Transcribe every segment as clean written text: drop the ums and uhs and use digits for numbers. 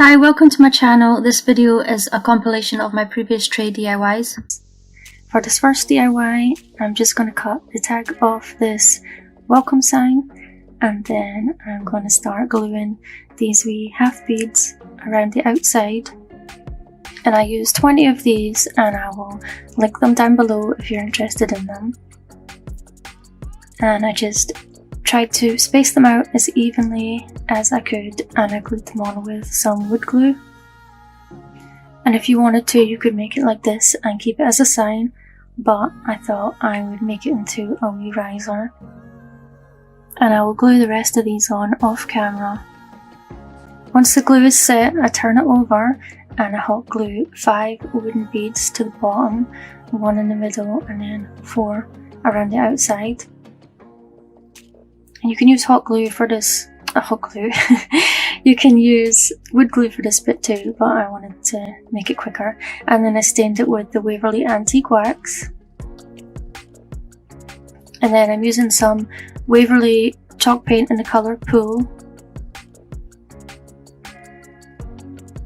Hi, welcome to my channel. This video is a compilation of my previous tray DIYs. For this first DIY, I'm just going to cut the tag off this welcome sign, and then I'm going to start gluing these wee half beads around the outside. And I use 20 of these, and I will link them down below if you're interested in them. And I just tried to space them out as evenly as I could, and I glued them on with some wood glue. And if you wanted to, you could make it like this and keep it as a sign, but I thought I would make it into a wee riser. And I will glue the rest of these on off camera. Once the glue is set, I turn it over and I hot glue 5 wooden beads to the bottom, 1 in the middle, and then 4 around the outside. And you can use hot glue for this, you can use wood glue for this bit too, but I wanted to make it quicker. And then I stained it with the Waverly Antique Wax. And then I'm using some Waverly chalk paint in the colour Pool.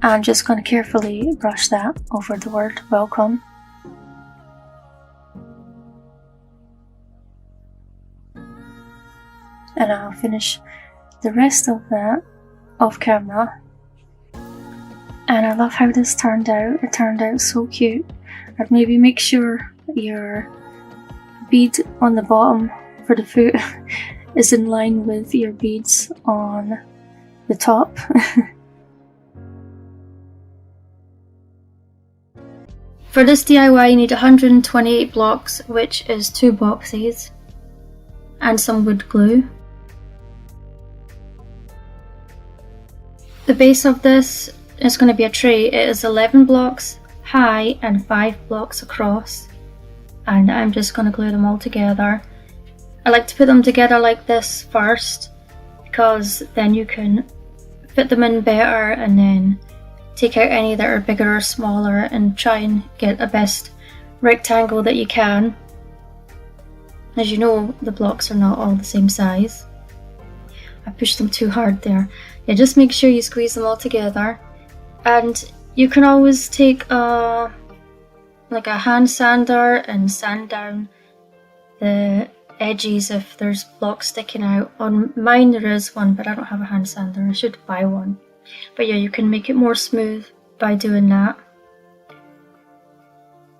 I'm just going to carefully brush that over the word welcome. And I'll finish the rest of that off camera. And I love how this turned out. It turned out so cute. I'd maybe make sure your bead on the bottom for the foot is in line with your beads on the top. For this DIY you need 128 blocks, which is 2 boxes, and some wood glue. The base of this is going to be a tray. It is 11 blocks high and 5 blocks across, and I'm just going to glue them all together. I like to put them together like this first, because then you can fit them in better and then take out any that are bigger or smaller and try and get a best rectangle that you can. As you know, the blocks are not all the same size. I pushed them too hard there. Yeah, just make sure you squeeze them all together. And you can always take like a hand sander and sand down the edges if there's blocks sticking out. On mine there is one, but I don't have a hand sander. I should buy one. But yeah, you can make it more smooth by doing that.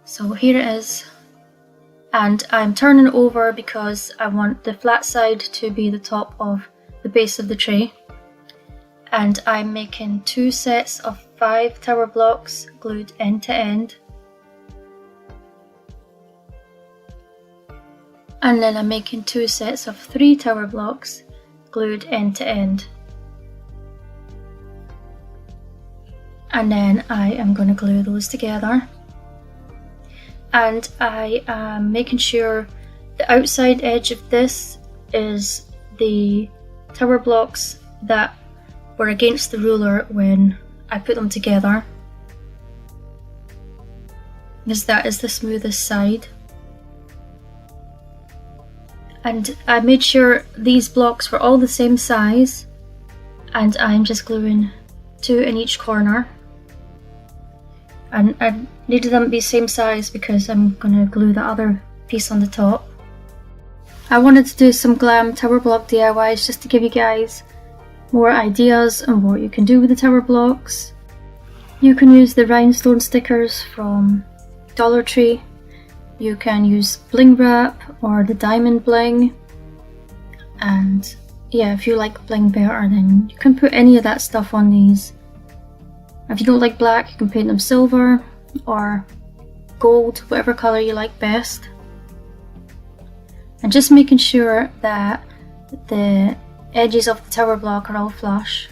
So here it is. And I'm turning it over because I want the flat side to be the top of the base of the tray. And I'm making 2 sets of 5 tower blocks glued end to end. And then I'm making 2 sets of 3 tower blocks glued end to end. And then I am going to glue those together. And I am making sure the outside edge of this is the tower blocks that were against the ruler when I put them together, because that is the smoothest side. And I made sure these blocks were all the same size, and I'm just gluing 2 in each corner. And I needed them to be same size because I'm going to glue the other piece on the top. I wanted to do some glam tower block DIYs just to give you guys more ideas on what you can do with the tower blocks. You can use the rhinestone stickers from Dollar Tree. You can use bling wrap or the diamond bling. And yeah, if you like bling better, then you can put any of that stuff on these. If you don't like black, you can paint them silver or gold, whatever colour you like best. And just making sure that the edges of the tower block are all flush.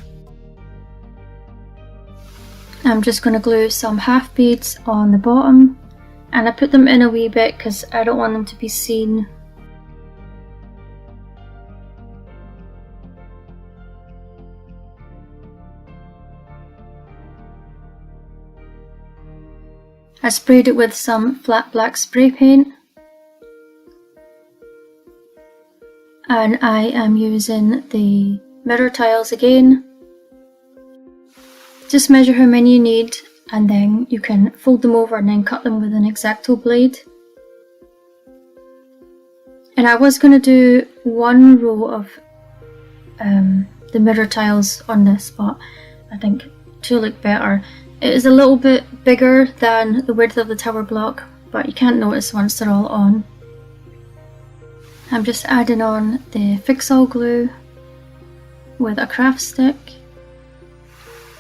I'm just going to glue some half beads on the bottom, and I put them in a wee bit because I don't want them to be seen. I sprayed it with some flat black spray paint. And I am using the mirror tiles again Just measure how many you need, and then you can fold them over and then cut them with an X-Acto blade. And I was going to do one row of the mirror tiles on this, but I think two look better. It is a little bit bigger than the width of the tower block, but you can't notice once they're all on. I'm just adding on the fix-all glue with a craft stick.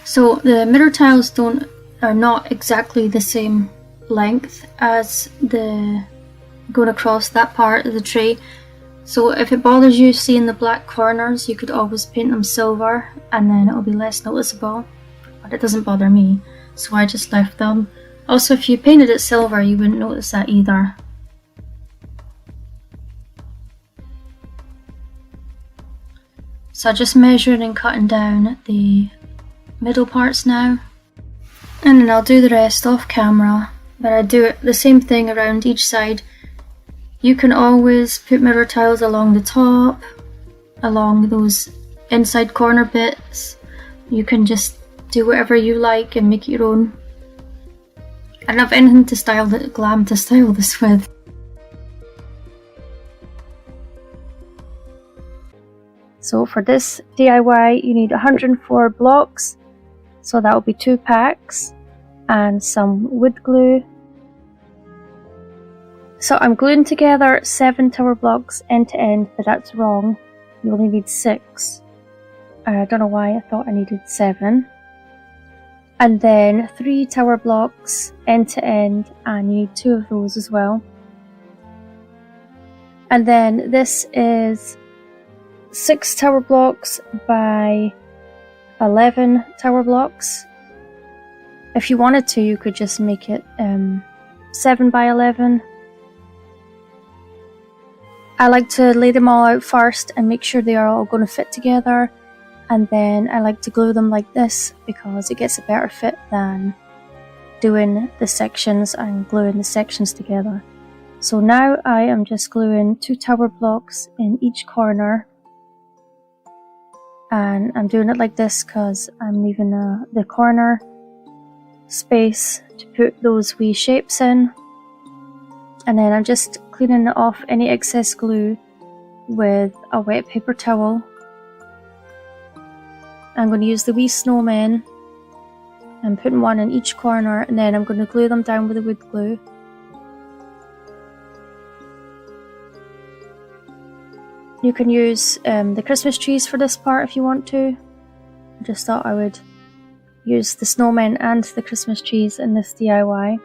So the mirror tiles are not exactly the same length as the going across that part of the tray. So if it bothers you seeing the black corners, you could always paint them silver and then it'll be less noticeable, but it doesn't bother me, so I just left them. Also, if you painted it silver, you wouldn't notice that either. So I'm just measuring and cutting down the middle parts now, and then I'll do the rest off camera, but I do the same thing around each side. You can always put mirror tiles along the top, along those inside corner bits. You can just do whatever you like and make it your own. I don't have anything to style this with. So for this DIY you need 104 blocks, so that will be 2 packs, and some wood glue. So I'm gluing together 7 tower blocks end to end, but that's wrong. You only need 6. I don't know why I thought I needed 7. And then 3 tower blocks end to end, and you need 2 of those as well. And then this is 6 tower blocks by 11 tower blocks. If you wanted to, you could just make it 7 by 11. I like to lay them all out first and make sure they are all going to fit together, and then I like to glue them like this because it gets a better fit than doing the sections and gluing the sections together. So now I am just gluing 2 tower blocks in each corner, and I'm doing it like this because I'm leaving the corner space to put those wee shapes in. And then I'm just cleaning off any excess glue with a wet paper towel. I'm going to use the wee snowman and putting one in each corner, and then I'm going to glue them down with the wood glue. You can use the Christmas trees for this part if you want to. I just thought I would use the snowmen and the Christmas trees in this DIY.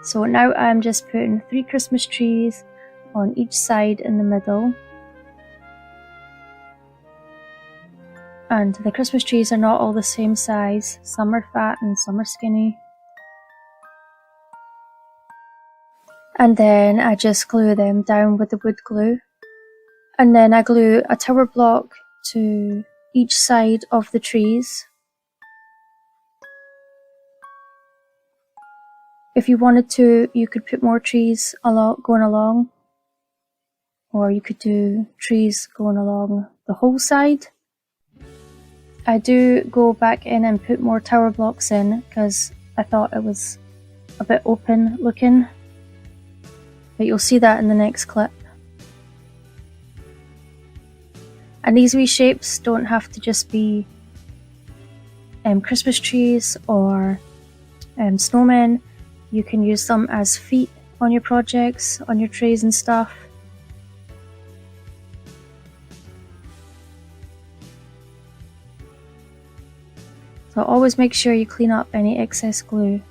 So now I'm just putting 3 Christmas trees on each side in the middle. And the Christmas trees are not all the same size. Some are fat and some are skinny. And then I just glue them down with the wood glue. And then I glue a tower block to each side of the trees. If you wanted to, you could put more trees going along, or you could do trees going along the whole side. I do go back in and put more tower blocks in because I thought it was a bit open looking, but you'll see that in the next clip. And these wee shapes don't have to just be Christmas trees or snowmen. You can use them as feet on your projects, on your trays and stuff. So always make sure you clean up any excess glue.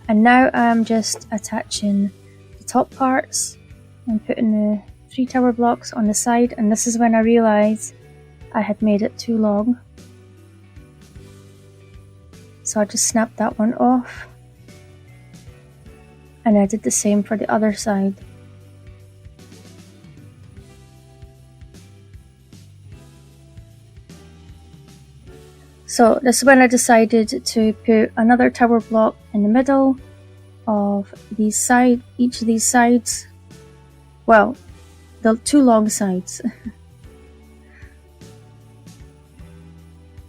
And now I'm just attaching the top parts and putting the 3 tower blocks on the side, and this is when I realised I had made it too long. So I just snapped that one off. And I did the same for the other side. So this is when I decided to put another tower block in the middle of each of these sides. Well, the 2 long sides.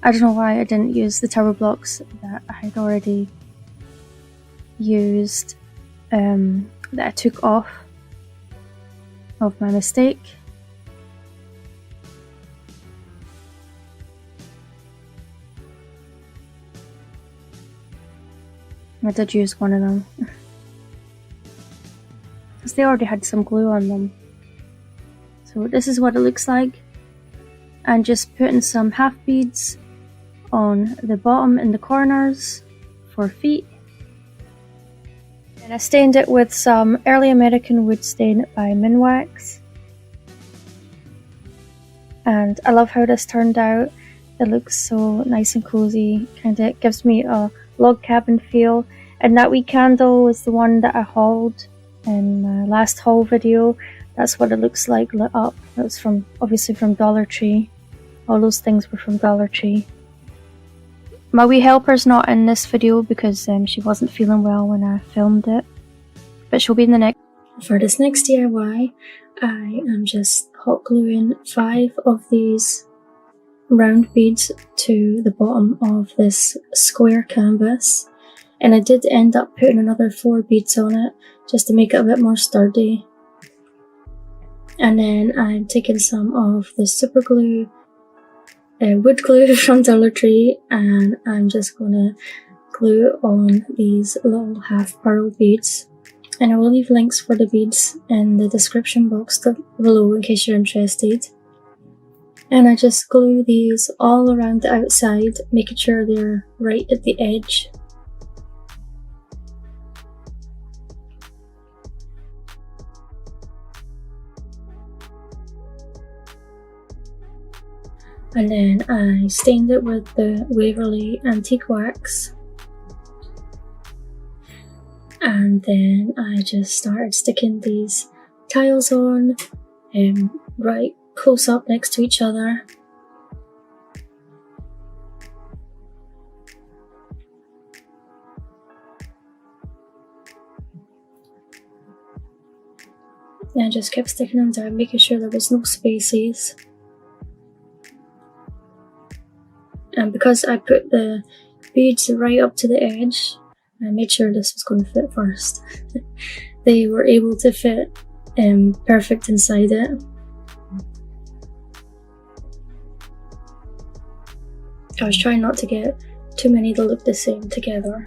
I don't know why I didn't use the tower blocks that I had already used, that I took off of my mistake. I did use one of them because they already had some glue on them. So this is what it looks like. And just putting some half beads on the bottom in the corners for feet. And I stained it with some Early American Wood Stain by Minwax. And I love how this turned out. It looks so nice and cozy. Kinda gives me a log cabin feel. And that wee candle was the one that I hauled in my last haul video. That's what it looks like lit up. That was from, obviously from Dollar Tree. All those things were from Dollar Tree. My wee helper's not in this video because she wasn't feeling well when I filmed it. But she'll be in the next. For this next DIY, I am just hot gluing 5 of these round beads to the bottom of this square canvas. And I did end up putting another 4 beads on it just to make it a bit more sturdy. And then I'm taking some of the super glue, wood glue from Dollar Tree, and I'm just gonna glue on these little half pearl beads. And I will leave links for the beads in the description box below in case you're interested. And I just glue these all around the outside, making sure they're right at the edge. And then I stained it with the Waverly Antique Wax. And then I just started sticking these tiles on, right close up next to each other. And I just kept sticking them down, making sure there was no spaces. And because I put the beads right up to the edge, I made sure this was going to fit first. They were able to fit perfect inside it. I was trying not to get too many that look the same together.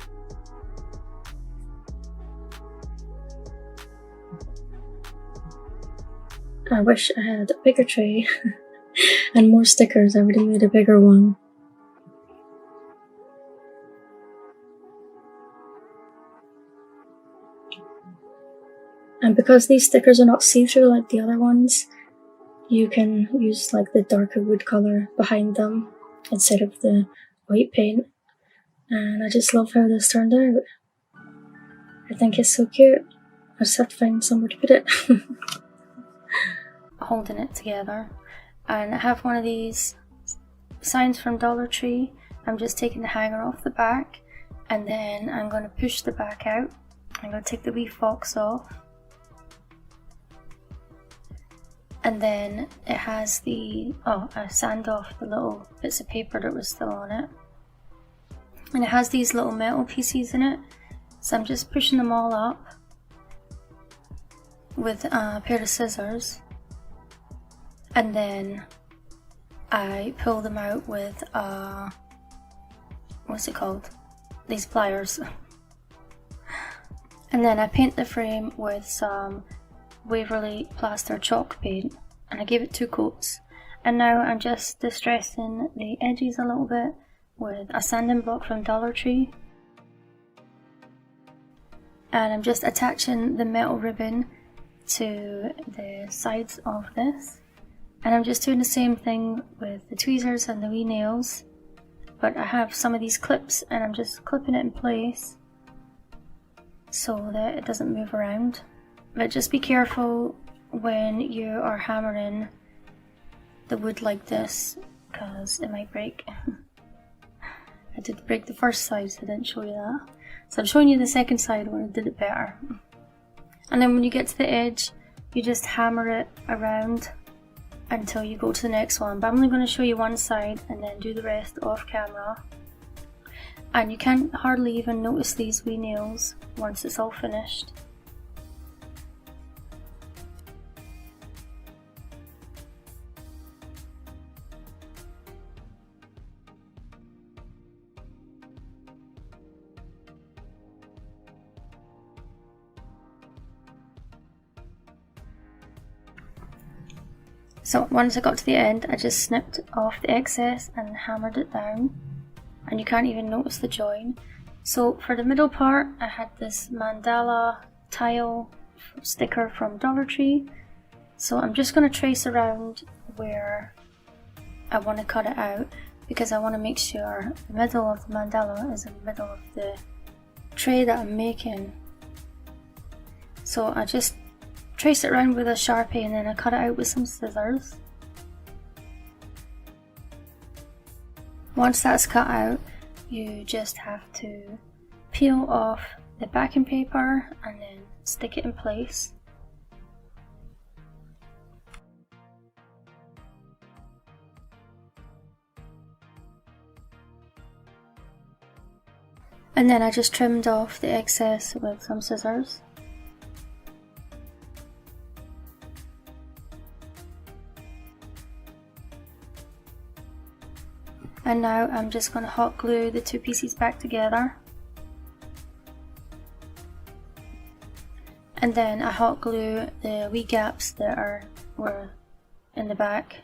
I wish I had a bigger tray and more stickers. I would have made a bigger one. And because these stickers are not see-through like the other ones, you can use like the darker wood colour behind them instead of the white paint. And I just love how this turned out. I think it's so cute. I just have to find somewhere to put it. Holding it together. And I have one of these signs from Dollar Tree. I'm just taking the hanger off the back, and then I'm going to push the back out. I'm going to take the wee fox off. And then it has the, I sand off the little bits of paper that was still on it. And it has these little metal pieces in it. So I'm just pushing them all up with a pair of scissors. And then I pull them out with, what's it called? These pliers. And then I paint the frame with some Waverly plaster chalk paint, and I gave it 2 coats. And now I'm just distressing the edges a little bit with a sanding block from Dollar Tree. And I'm just attaching the metal ribbon to the sides of this. And I'm just doing the same thing with the tweezers and the wee nails. But I have some of these clips and I'm just clipping it in place so that it doesn't move around. But just be careful when you are hammering the wood like this, because it might break. I did break the first side, so I didn't show you that. So I'm showing you the second side where I did it better. And then when you get to the edge, you just hammer it around until you go to the next one, but I'm only going to show you one side and then do the rest off camera. And you can't hardly even notice these wee nails once it's all finished. So once I got to the end, I just snipped off the excess and hammered it down, and you can't even notice the join. So for the middle part, I had this mandala tile sticker from Dollar Tree. So I'm just going to trace around where I want to cut it out, because I want to make sure the middle of the mandala is in the middle of the tray that I'm making. So I just trace it around with a Sharpie and then I cut it out with some scissors. Once that's cut out, you just have to peel off the backing paper and then stick it in place. And then I just trimmed off the excess with some scissors. And now I'm just going to hot glue the two pieces back together. And then I hot glue the wee gaps that were in the back.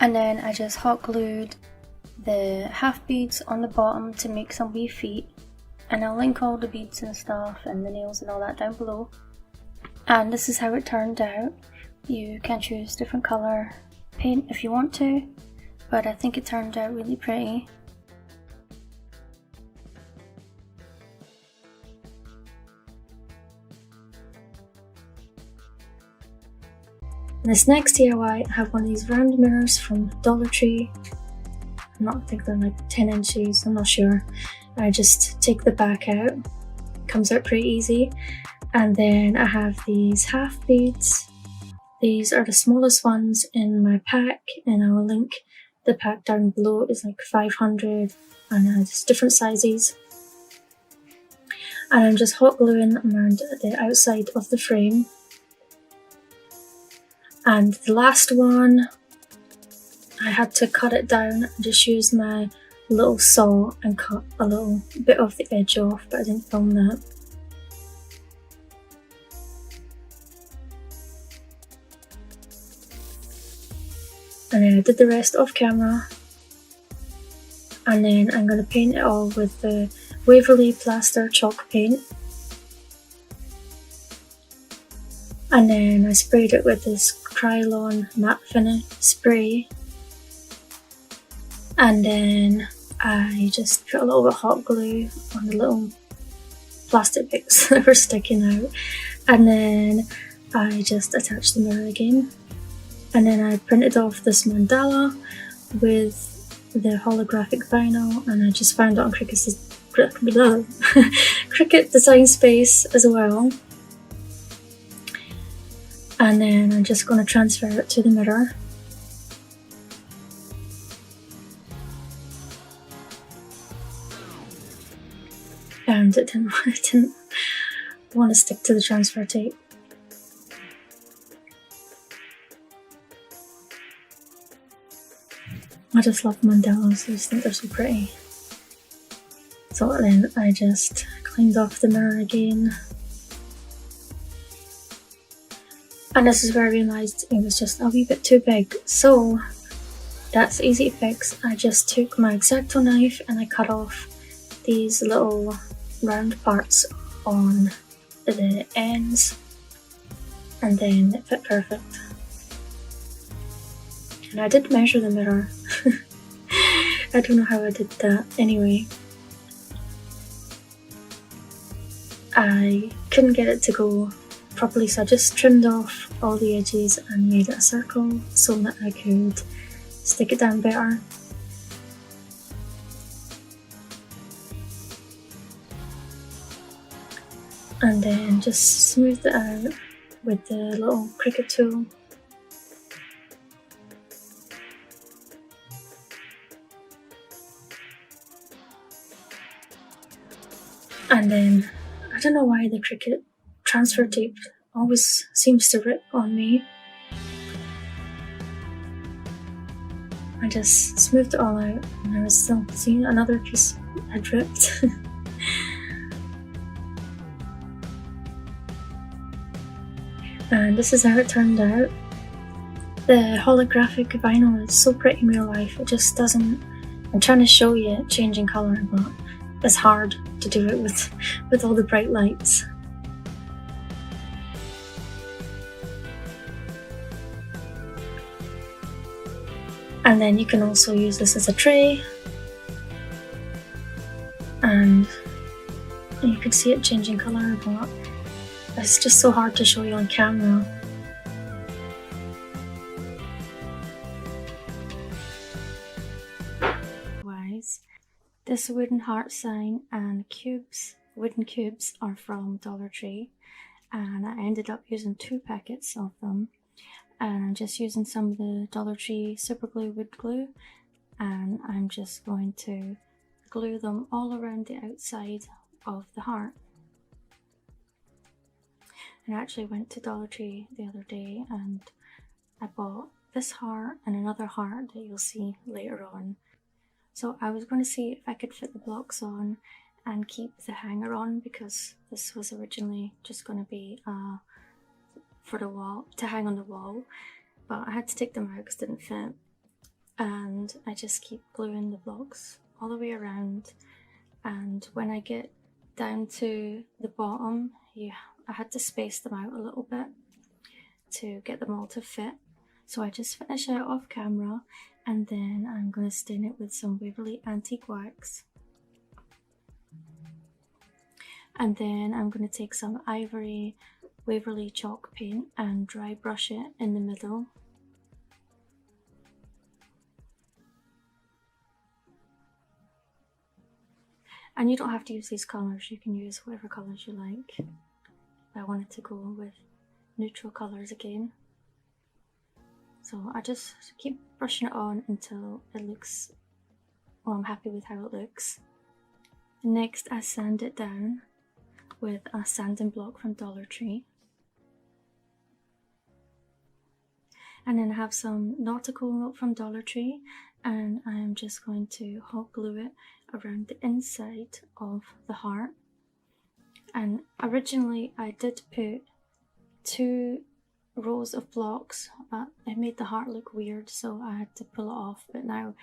And then I just hot glued the half beads on the bottom to make some wee feet, and I'll link all the beads and stuff and the nails and all that down below. And this is how it turned out. You can choose different colour paint if you want to, but I think it turned out really pretty. This next DIY, I have one of these round mirrors from Dollar Tree. I think they're like 10 inches, I'm not sure. I just take the back out, comes out pretty easy. And then I have these half beads. These are the smallest ones in my pack, and I will link the pack down below. It's like 500 and it has different sizes. And I'm just hot gluing around the outside of the frame. And the last one, I had to cut it down. I just used my little saw and cut a little bit of the edge off, but I didn't film that. And then I did the rest off camera. And then I'm going to paint it all with the Waverly Plaster Chalk Paint. And then I sprayed it with this Krylon matte finish spray. And then I just put a little bit of hot glue on the little plastic bits that were sticking out. And then I just attached the mirror again. And then I printed off this mandala with the holographic vinyl, and I just found it on Cricut Design Space as well. And then I'm just going to transfer it to the mirror. And it didn't want to stick to the transfer tape. I just love mandalas, I just think they're so pretty. So then I just cleaned off the mirror again. And this is where I realised it was just a wee bit too big. So that's easy to fix. I just took my X-Acto knife and I cut off these little round parts on the ends, and then it fit perfect. And I did measure the mirror. I don't know how I did that. Anyway, I couldn't get it to go properly, so I just trimmed off all the edges and made it a circle so that I could stick it down better. and then just smooth it out with the little Cricut tool. And then, I don't know why the Cricut transfer tape always seems to rip on me. I just smoothed it all out, and I was still seeing another piece had ripped. And this is how it turned out. The holographic vinyl is so pretty in real life, it just doesn't... I'm trying to show you it changing colour, but it's hard to do it with all the bright lights. And then you can also use this as a tray, and you can see it changing colour, but it's just so hard to show you on camera. This wooden heart sign and wooden cubes are from Dollar Tree, and I ended up using 2 packets of them, and I'm just using some of the Dollar Tree super glue wood glue, and I'm just going to glue them all around the outside of the heart. And I actually went to Dollar Tree the other day and I bought this heart and another heart that you'll see later on. So I was going to see if I could fit the blocks on and keep the hanger on, because this was originally just going to be for the wall, to hang on the wall, but I had to take them out because it didn't fit, and I just keep gluing the blocks all the way around. And when I get down to the bottom, I had to space them out a little bit to get them all to fit. So I just finish it off camera, and then I'm going to stain it with some Waverly Antique Wax. And then I'm going to take some Ivory Waverly chalk paint and dry brush it in the middle. And you don't have to use these colours, you can use whatever colours you like. I wanted to go with neutral colours again. So I just keep brushing it on until it looks, well, I'm happy with how it looks. Next I sand it down with a sanding block from Dollar Tree. And then I have some nautical rope from Dollar Tree, and I'm just going to hot glue it around the inside of the heart. And originally I did put 2 rows of blocks, but it made the heart look weird, so I had to pull it off. But now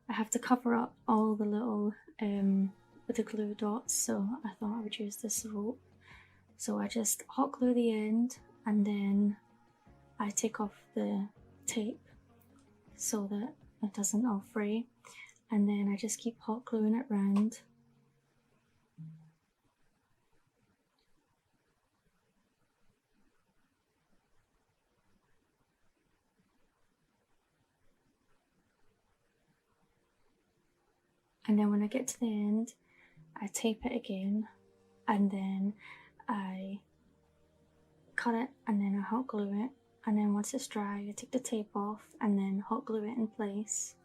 I have to cover up all the little with the glue dots, so I thought I would use this rope. So I just hot glue the end, and then I take off the tape so that it doesn't all fray, and then I just keep hot gluing it round. And then when I get to the end, I tape it again, and then I cut it, and then I hot glue it, and then once it's dry I take the tape off and then hot glue it in place.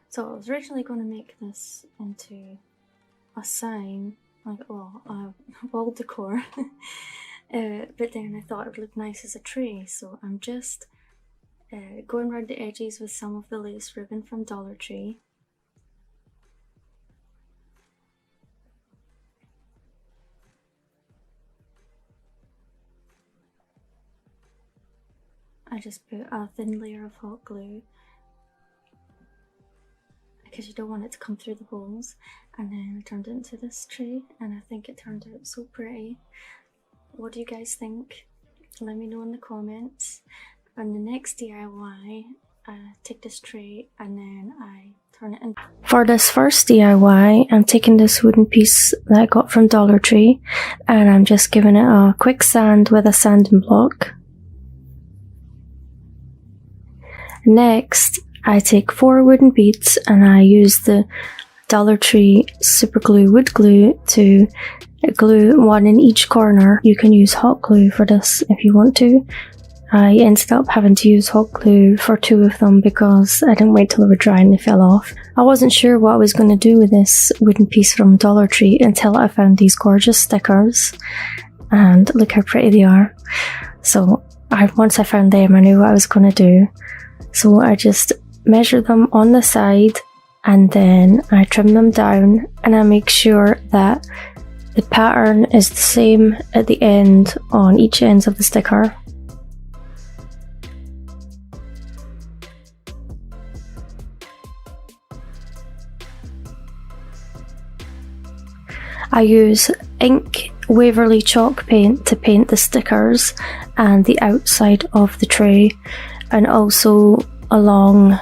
So I was originally going to make this into a sign, like, well, wall decor, but then I thought it would look nice as a tray, so I'm just going around the edges with some of the lace ribbon from Dollar Tree. I just put a thin layer of hot glue because you don't want it to come through the holes, and then I turned it into this tray, and I think it turned out so pretty. What do you guys think? Let me know in the comments. And the next DIY, I take this tray and then I turn it in. For this first DIY, I'm taking this wooden piece that I got from Dollar Tree and I'm just giving it a quick sand with a sanding block. Next, I take 4 wooden beads and I use the Dollar Tree super glue wood glue to glue one in each corner. You can use hot glue for this if you want to. I ended up having to use hot glue for 2 of them because I didn't wait till they were dry and they fell off. I wasn't sure what I was going to do with this wooden piece from Dollar Tree until I found these gorgeous stickers. And look how pretty they are. So once I found them, I knew what I was going to do. So I just measure them on the side and then I trim them down and I make sure that the pattern is the same at the end on each ends of the sticker. I use ink Waverly chalk paint to paint the stickers and the outside of the tray, and also along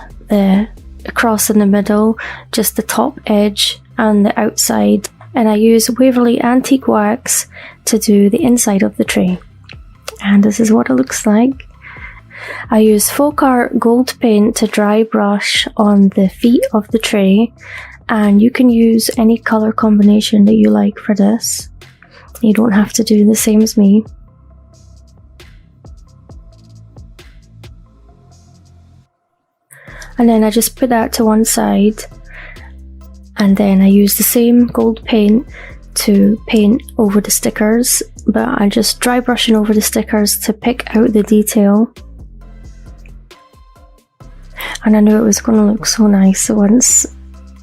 across in the middle, just the top edge and the outside. And I use Waverly antique wax to do the inside of the tray. And this is what it looks like. I use Folk Art gold paint to dry brush on the feet of the tray. And you can use any colour combination that you like for this. You don't have to do the same as me. And then I just put that to one side. And then I use the same gold paint to paint over the stickers. But I'm just dry brushing over the stickers to pick out the detail. And I knew it was going to look so nice once.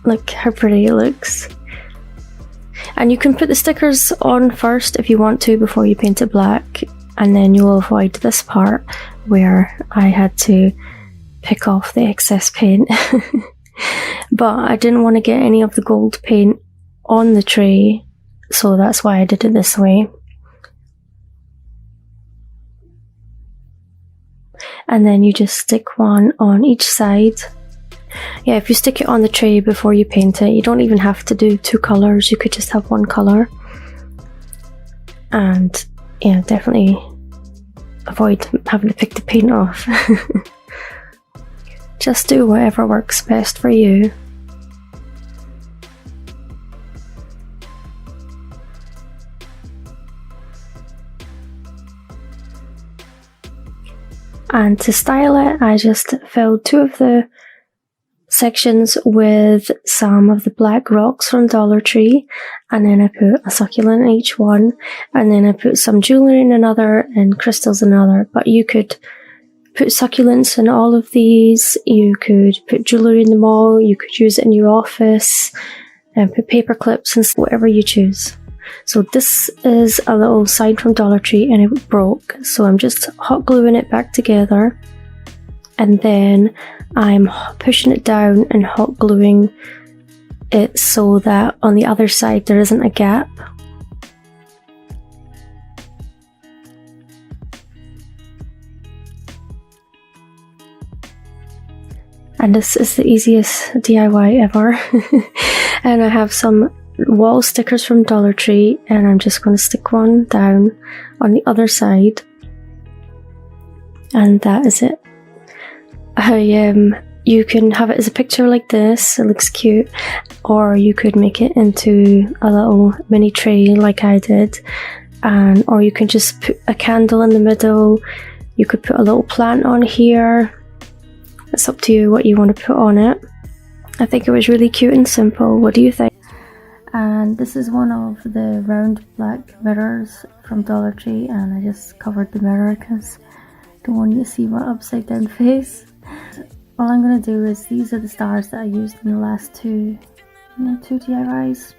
Look how pretty it looks. And you can put the stickers on first if you want to before you paint it black, and then you'll avoid this part where I had to pick off the excess paint. But I didn't want to get any of the gold paint on the tray, so that's why I did it this way. And then you just stick one on each side. Yeah, if you stick it on the tray before you paint it, you don't even have to do 2 colours, you could just have 1 colour. And yeah, definitely avoid having to pick the paint off. Just do whatever works best for you. And to style it, I just filled 2 of the sections with some of the black rocks from Dollar Tree, and then I put a succulent in each one, and then I put some jewellery in another and crystals in another. But you could put succulents in all of these, you could put jewellery in them all, you could use it in your office, and put paper clips and whatever you choose. So this is a little sign from Dollar Tree and it broke, so I'm just hot gluing it back together. And then I'm pushing it down and hot gluing it so that on the other side there isn't a gap. And this is the easiest DIY ever. And I have some wall stickers from Dollar Tree and I'm just going to stick one down on the other side. And that is it. You can have it as a picture like this, it looks cute, or you could make it into a little mini tray like I did, or you can just put a candle in the middle. You could put a little plant on here. It's up to you what you want to put on it. I think it was really cute and simple. What do you think? And this is one of the round black mirrors from Dollar Tree, and I just covered the mirror because I don't want you to see my upside down face. All I'm going to do is, these are the stars that I used in the last two DIYs.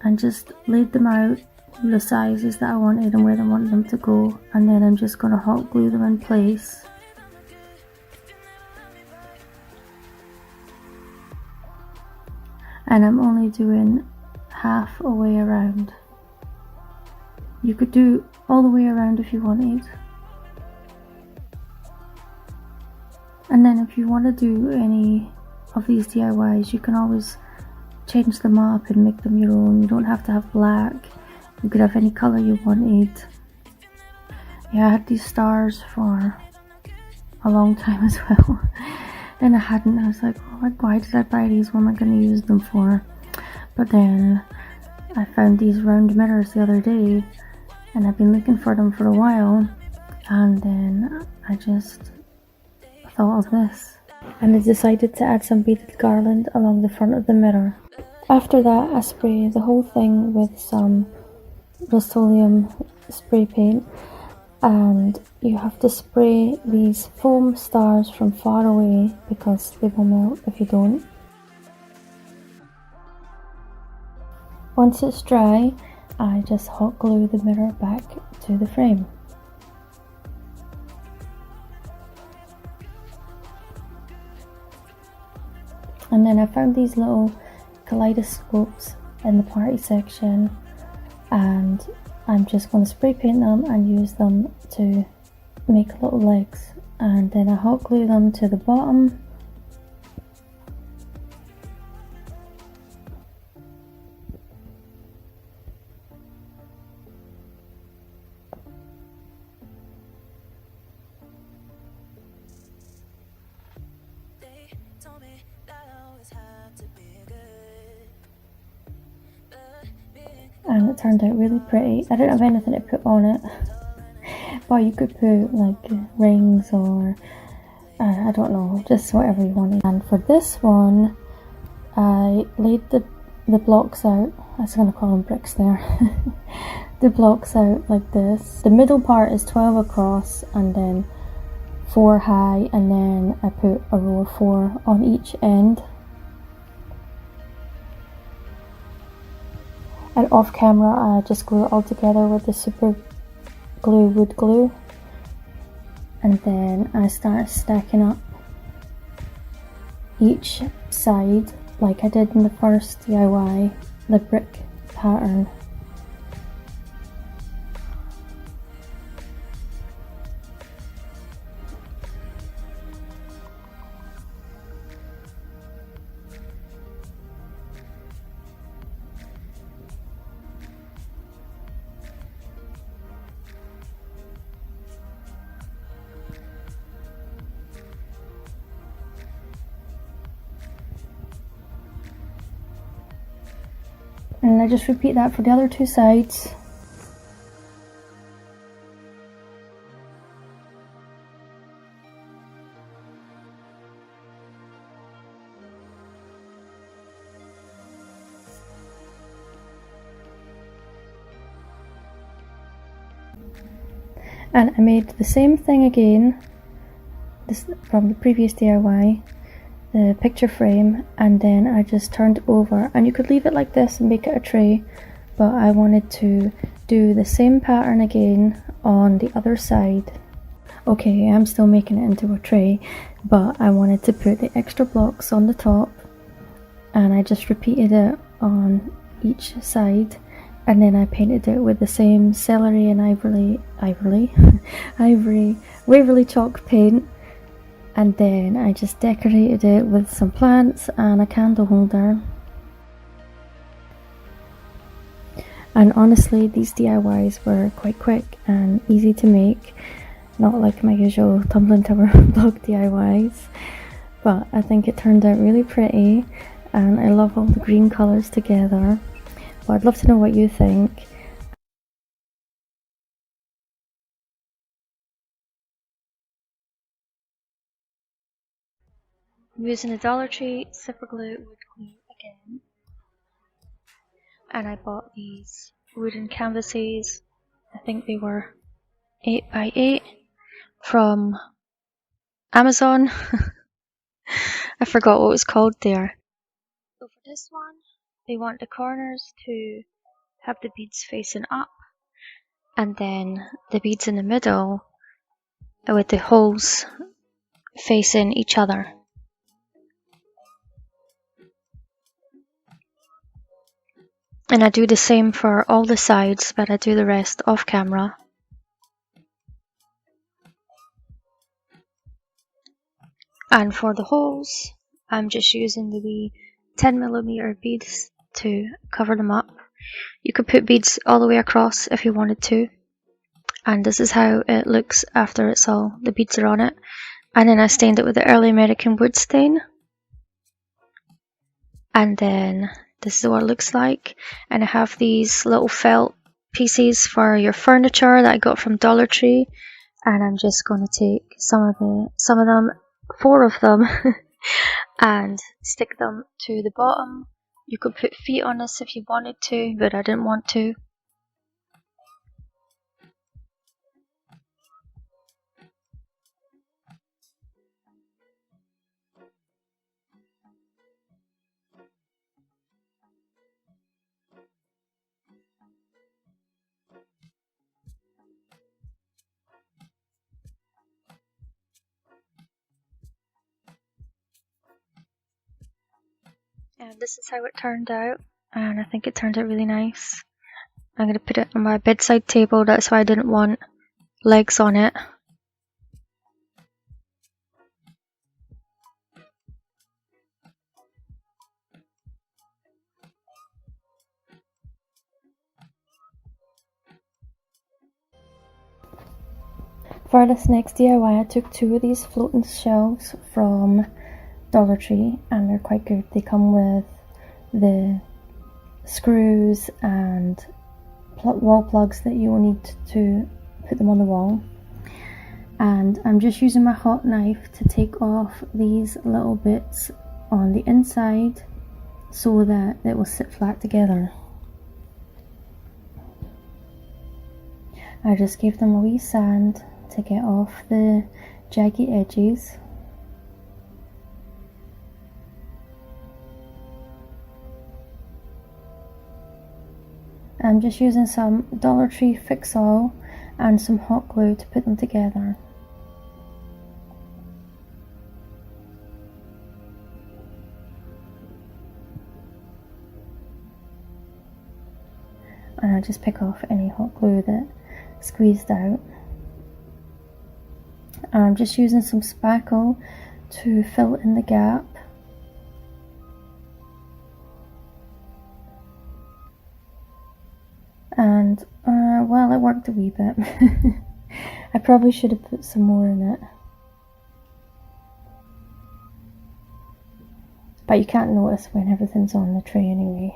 And just laid them out, the sizes that I wanted and where I wanted them to go, and then I'm just going to hot glue them in place. And I'm only doing half a way around. You could do all the way around if you wanted. And then if you want to do any of these DIYs, you can always change them up and make them your own. You don't have to have black. You could have any color you wanted. Yeah, I had these stars for a long time as well. Then I hadn't. I was like, oh, why did I buy these? What am I going to use them for? But then I found these round mirrors the other day, and I've been looking for them for a while, and then I just thought of this, and I decided to add some beaded garland along the front of the mirror. After that, I spray the whole thing with some Rust-Oleum spray paint, and you have to spray these foam stars from far away because they will melt if you don't. Once it's dry, I just hot glue the mirror back to the frame. And then I found these little kaleidoscopes in the party section, and I'm just going to spray paint them and use them to make little legs, and then I hot glue them to the bottom. And it turned out really pretty. I didn't have anything to put on it, but you could put like rings or I don't know, just whatever you wanted. And for this one, I laid the blocks out. I was going to call them bricks there. The blocks out like this. The middle part is 12 across and then 4 high, and then I put a row of 4 on each end. And off camera, I just glue it all together with the super glue wood glue, and then I start stacking up each side like I did in the first DIY, the brick pattern. And I just repeat that for the other 2 sides. And I made the same thing again, this from the previous DIY, the picture frame, and then I just turned it over, and you could leave it like this and make it a tray, but I wanted to do the same pattern again on the other side. Okay, I'm still making it into a tray, but I wanted to put the extra blocks on the top, and I just repeated it on each side, and then I painted it with the same celery and Waverly chalk paint. And then I just decorated it with some plants and a candle holder. And honestly, these DIYs were quite quick and easy to make, not like my usual Tumbling Tower block DIYs, but I think it turned out really pretty, and I love all the green colours together. But I'd love to know what you think. I'm using a Dollar Tree super glue wood glue again, and I bought these wooden canvases. I think they were 8 by 8 from Amazon. I forgot what it was called there. So for this one, they want the corners to have the beads facing up, and then the beads in the middle with the holes facing each other. And I do the same for all the sides, but I do the rest off camera. And for the holes, I'm just using the wee 10mm beads to cover them up. You could put beads all the way across if you wanted to. And this is how it looks after the beads are on it. And then I stained it with the early American wood stain. And then this is what it looks like. And I have these little felt pieces for your furniture that I got from Dollar Tree. And I'm just going to take some of them, 4 of them, and stick them to the bottom. You could put feet on this if you wanted to, but I didn't want to. And this is how it turned out, and I think it turned out really nice. I'm going to put it on my bedside table, that's why I didn't want legs on it. For this next DIY, I took 2 of these floating shelves from Dollar Tree, and they're quite good. They come with the screws and wall plugs that you will need to put them on the wall. And I'm just using my hot knife to take off these little bits on the inside so that it will sit flat together. I just gave them a wee sand to get off the jaggy edges. I'm just using some Dollar Tree Fix-All and some hot glue to put them together. And I just pick off any hot glue that squeezed out. I'm just using some spackle to fill in the gap. And well, it worked a wee bit. I probably should have put some more in it, but you can't notice when everything's on the tray anyway.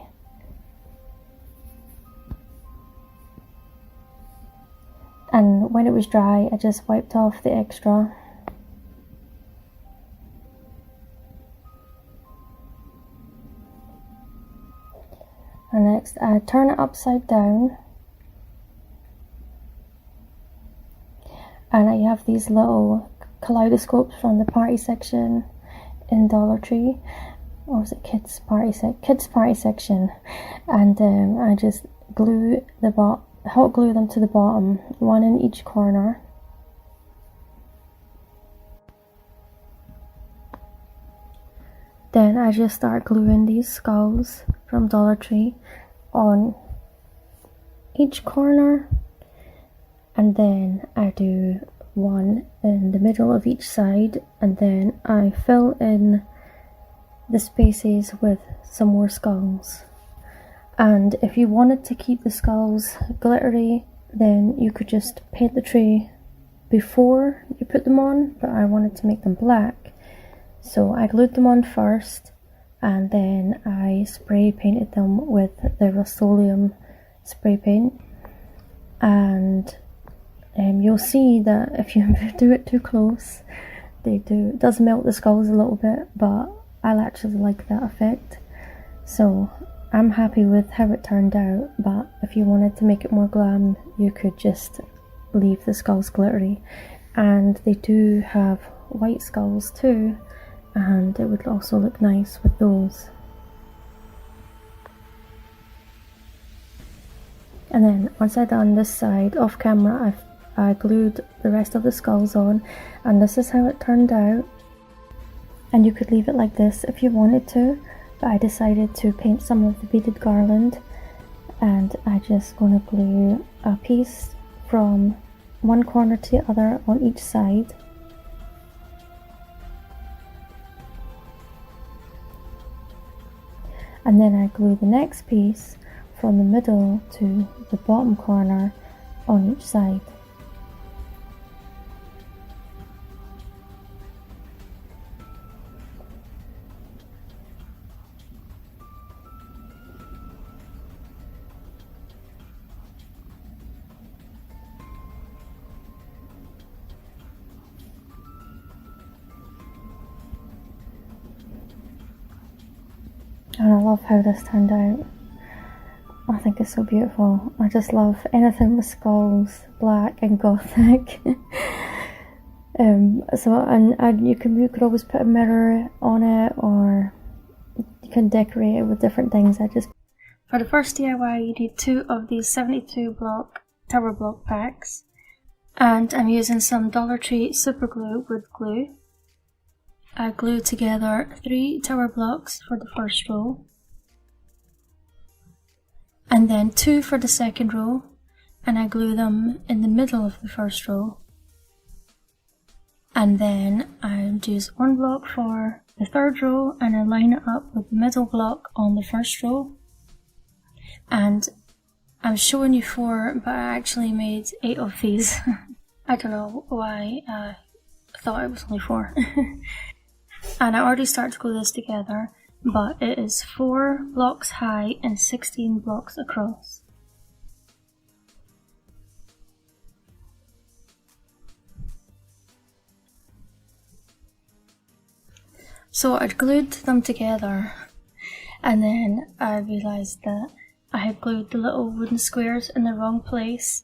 And when it was dry, I just wiped off the extra. And next I turn it upside down, and I have these little kaleidoscopes from the party section in Dollar Tree, or was it kids party section, and I just glue hot glue them to the bottom, 1 in each corner. Then I just start gluing these skulls from Dollar Tree on each corner, and then I do 1 in the middle of each side, and then I fill in the spaces with some more skulls. And if you wanted to keep the skulls glittery, then you could just paint the tray before you put them on, but I wanted to make them black, so I glued them on first, and then I spray painted them with the Rust-Oleum spray paint. And you'll see that if you do it too close, it does melt the skulls a little bit, but I actually like that effect. So I'm happy with how it turned out, but if you wanted to make it more glam, you could just leave the skulls glittery. And they do have white skulls too, and it would also look nice with those. And then once I've done this side off camera, I glued the rest of the skulls on, and this is how it turned out. And you could leave it like this if you wanted to, but I decided to paint some of the beaded garland, and I just gonna glue a piece from one corner to the other on each side. and then I glue the next piece from the middle to the bottom corner on each side. And I love how this turned out. I think it's so beautiful. I just love anything with skulls, black and gothic. You could always put a mirror on it, or you can decorate it with different things. For the first DIY, you need 2 of these 72 block tower block packs, and I'm using some Dollar Tree super glue wood glue. I glue together 3 tower blocks for the first row, and then 2 for the second row, and I glue them in the middle of the first row. And then I use 1 block for the third row, and I line it up with the middle block on the first row. And I'm showing you 4, but I actually made 8 of these. I don't know why I thought it was only 4. And I already started to glue this together, but it is 4 blocks high and 16 blocks across. So I glued them together, and then I realised that I had glued the little wooden squares in the wrong place.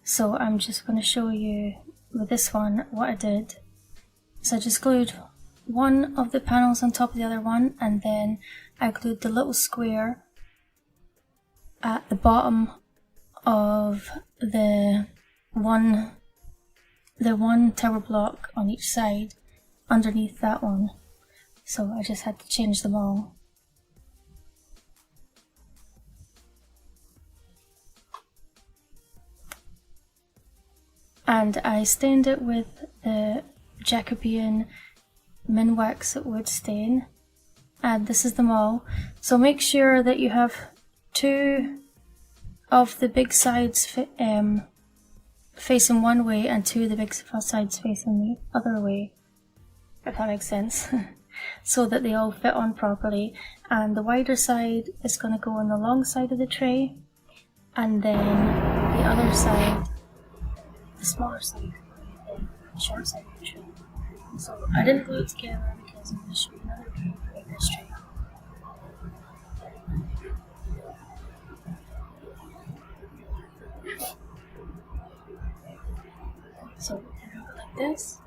So I'm just going to show you with this one what I did. So I just glued one of the panels on top of the other one, and then I glued the little square at the bottom of the one tower block on each side underneath that one. So I just had to change them all. And I stained it with the Jacobean Minwax wood stain, and this is them all. So make sure that you have 2 of the big sides facing one way and 2 of the big sides facing the other way, if that makes sense. So that they all fit on properly, and the wider side is going to go on the long side of the tray, and then the other side, the smaller side, the short side of the tray. So I didn't glue it together because I'm going to show you another way to make this tray. So you do it like this.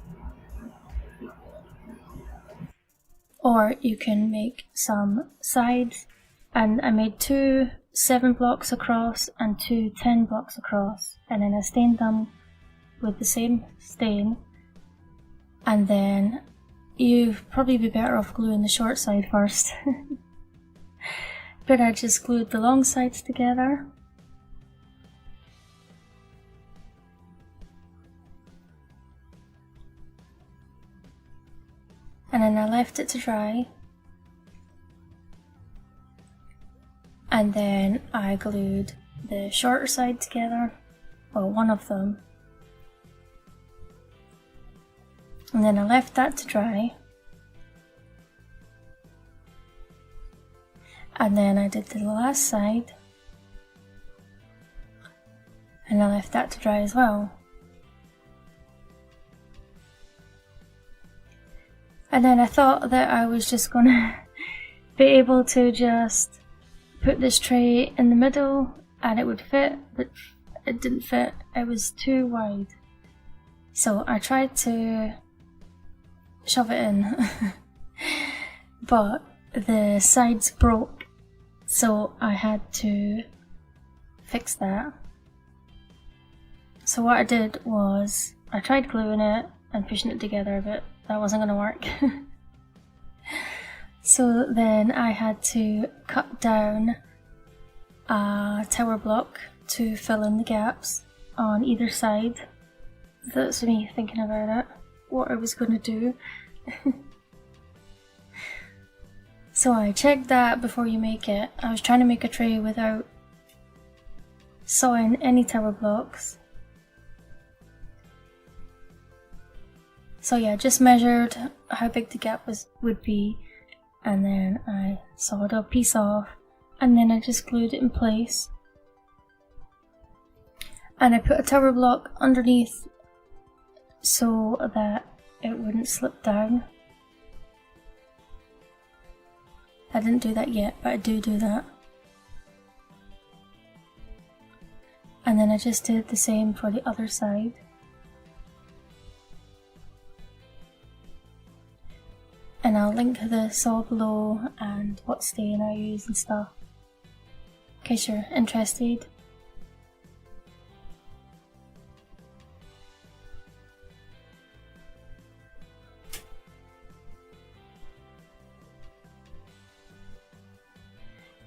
Or you can make some sides, and I made 2 7 blocks across and 2 10 blocks across, and then I stained them with the same stain. And then you'd probably be better off gluing the short side first. But I just glued the long sides together. And then I left it to dry, and then I glued the shorter side together, well, one of them, and then I left that to dry, and then I did the last side, and I left that to dry as well. And then I thought that I was just gonna be able to just put this tray in the middle and it would fit, but it didn't fit. It was too wide. So I tried to shove it in, but the sides broke, so I had to fix that. So what I did was I tried gluing it and pushing it together, but that wasn't going to work. So then I had to cut down a tower block to fill in the gaps on either side. That's me thinking about it, what I was going to do. So I checked that before you make it. I was trying to make a tray without sawing any tower blocks. So yeah, just measured how big the gap would be, and then I sawed a piece off, and then I just glued it in place. And I put a tower block underneath so that it wouldn't slip down. I didn't do that yet, but I do that. And then I just did the same for the other side. And I'll link the saw below and what stain I use and stuff, in case you're interested.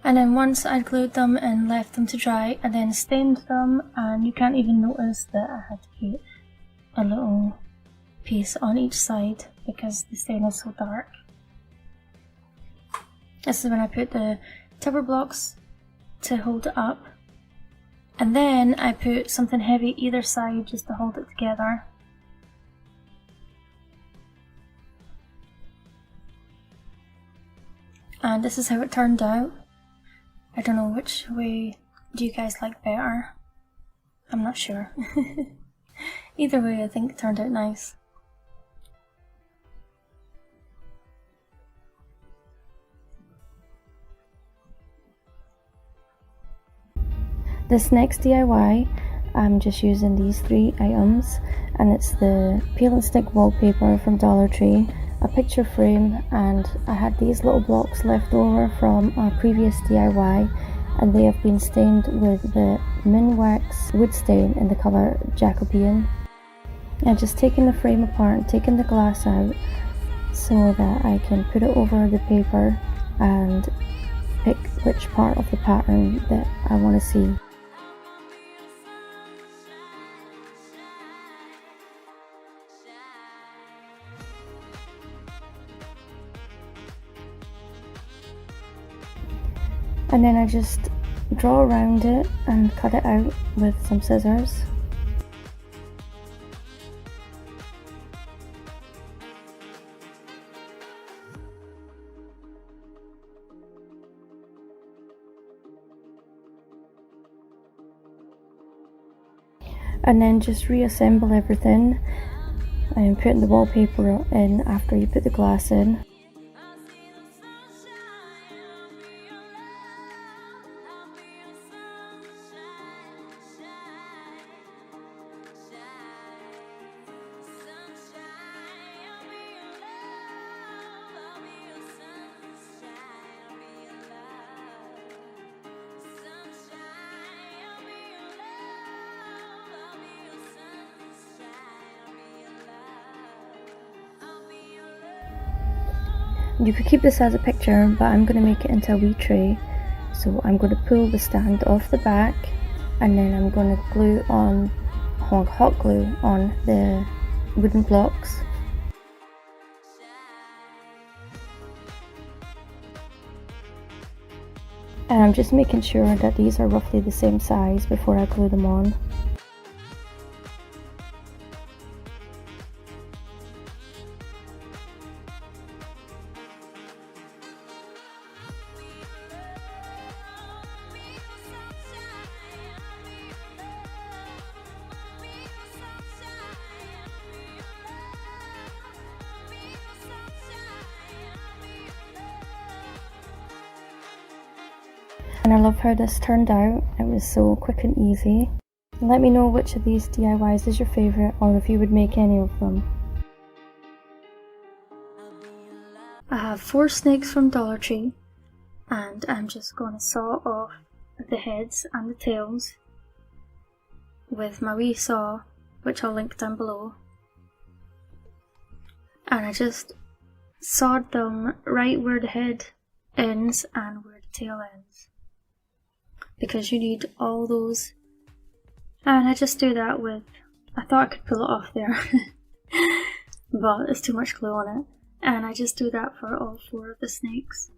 And then once I'd glued them and left them to dry, I then stained them, and you can't even notice that I had to put a little piece on each side because the stain is so dark. This is when I put the tower blocks to hold it up, and then I put something heavy either side just to hold it together. And this is how it turned out. I don't know, which way do you guys like better? I'm not sure. Either way, I think it turned out nice. This next DIY, I'm just using these 3 items, and it's the peel and stick wallpaper from Dollar Tree, a picture frame, and I had these little blocks left over from a previous DIY, and they have been stained with the Min Wax wood stain in the colour Jacobean. And just taking the frame apart and taking the glass out so that I can put it over the paper and pick which part of the pattern that I want to see. And then I just draw around it and cut it out with some scissors. And then just reassemble everything and putting the wallpaper in after you put the glass in. You could keep this as a picture, but I'm going to make it into a wee tray. So I'm going to pull the stand off the back, and then I'm going to glue on, hot glue on the wooden blocks. And I'm just making sure that these are roughly the same size before I glue them on. And I love how this turned out. It was so quick and easy. Let me know which of these DIYs is your favourite, or if you would make any of them. I have 4 snakes from Dollar Tree, and I'm just going to saw off the heads and the tails with my wee saw, which I'll link down below. And I just sawed them right where the head ends and where the tail ends, because you need all those. And I just do that with, I thought I could pull it off there, but there's too much glue on it. And I just do that for all 4 of the snakes.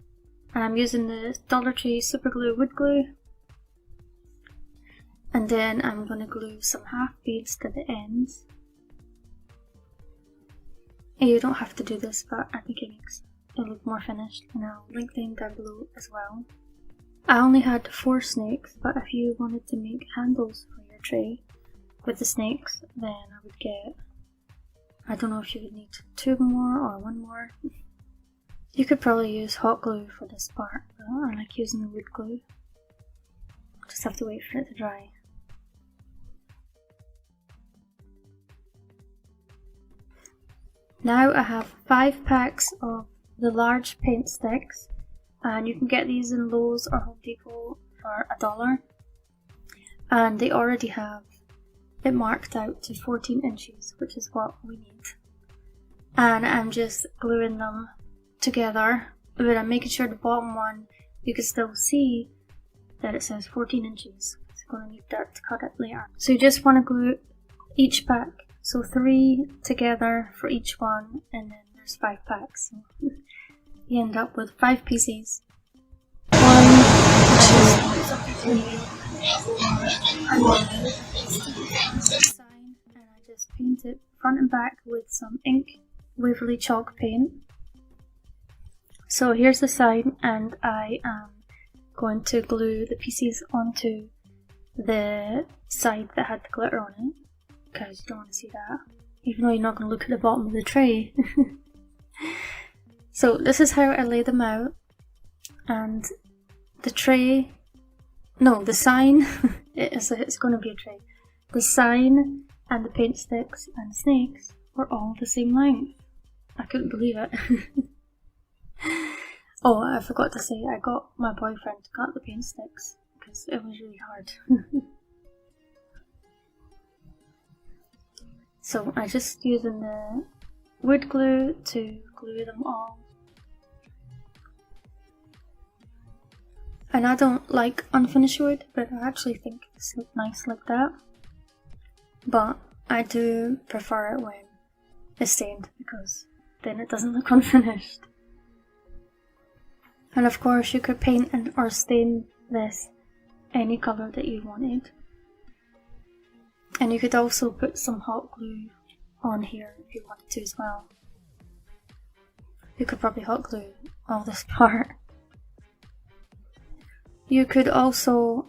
And I'm using the Dollar Tree Super Glue wood glue. And then I'm going to glue some half beads to the ends. You don't have to do this, but I think it makes it look more finished. And I'll link them down below as well. I only had 4 snakes, but if you wanted to make handles for your tray with the snakes, then I would get, I don't know if you would need 2 more or 1 more. You could probably use hot glue for this part, but I like using the wood glue. Just have to wait for it to dry. Now I have 5 packs of the large paint sticks, and you can get these in Lowe's or Home Depot for $1. And they already have it marked out to 14 inches, which is what we need. And I'm just gluing them together, but I'm making sure the bottom one, you can still see that it says 14 inches. So I'm going to need that to cut it later. So you just want to glue each pack. So 3 together for each one, and then there's 5 packs. So you end up with 5 pieces. 1, 2, 3, 4, and sign, and I just paint it front and back with some ink Waverly chalk paint. So here's the sign, and I am going to glue the pieces onto the side that had the glitter on it, because you don't want to see that, even though you're not going to look at the bottom of the tray. So this is how I lay them out, and the tray, no, the sign, it's going to be a tray. The sign and the paint sticks and the snakes were all the same length. I couldn't believe it. Oh, I forgot to say, I got my boyfriend to cut the paint sticks because it was really hard. So I'm just using the wood glue to glue them all. And I don't like unfinished wood, but I actually think this looks nice like that. But I do prefer it when it's stained, because then it doesn't look unfinished. And of course you could paint or stain this any colour that you wanted. And you could also put some hot glue on here if you wanted to as well. You could probably hot glue all this part. You could also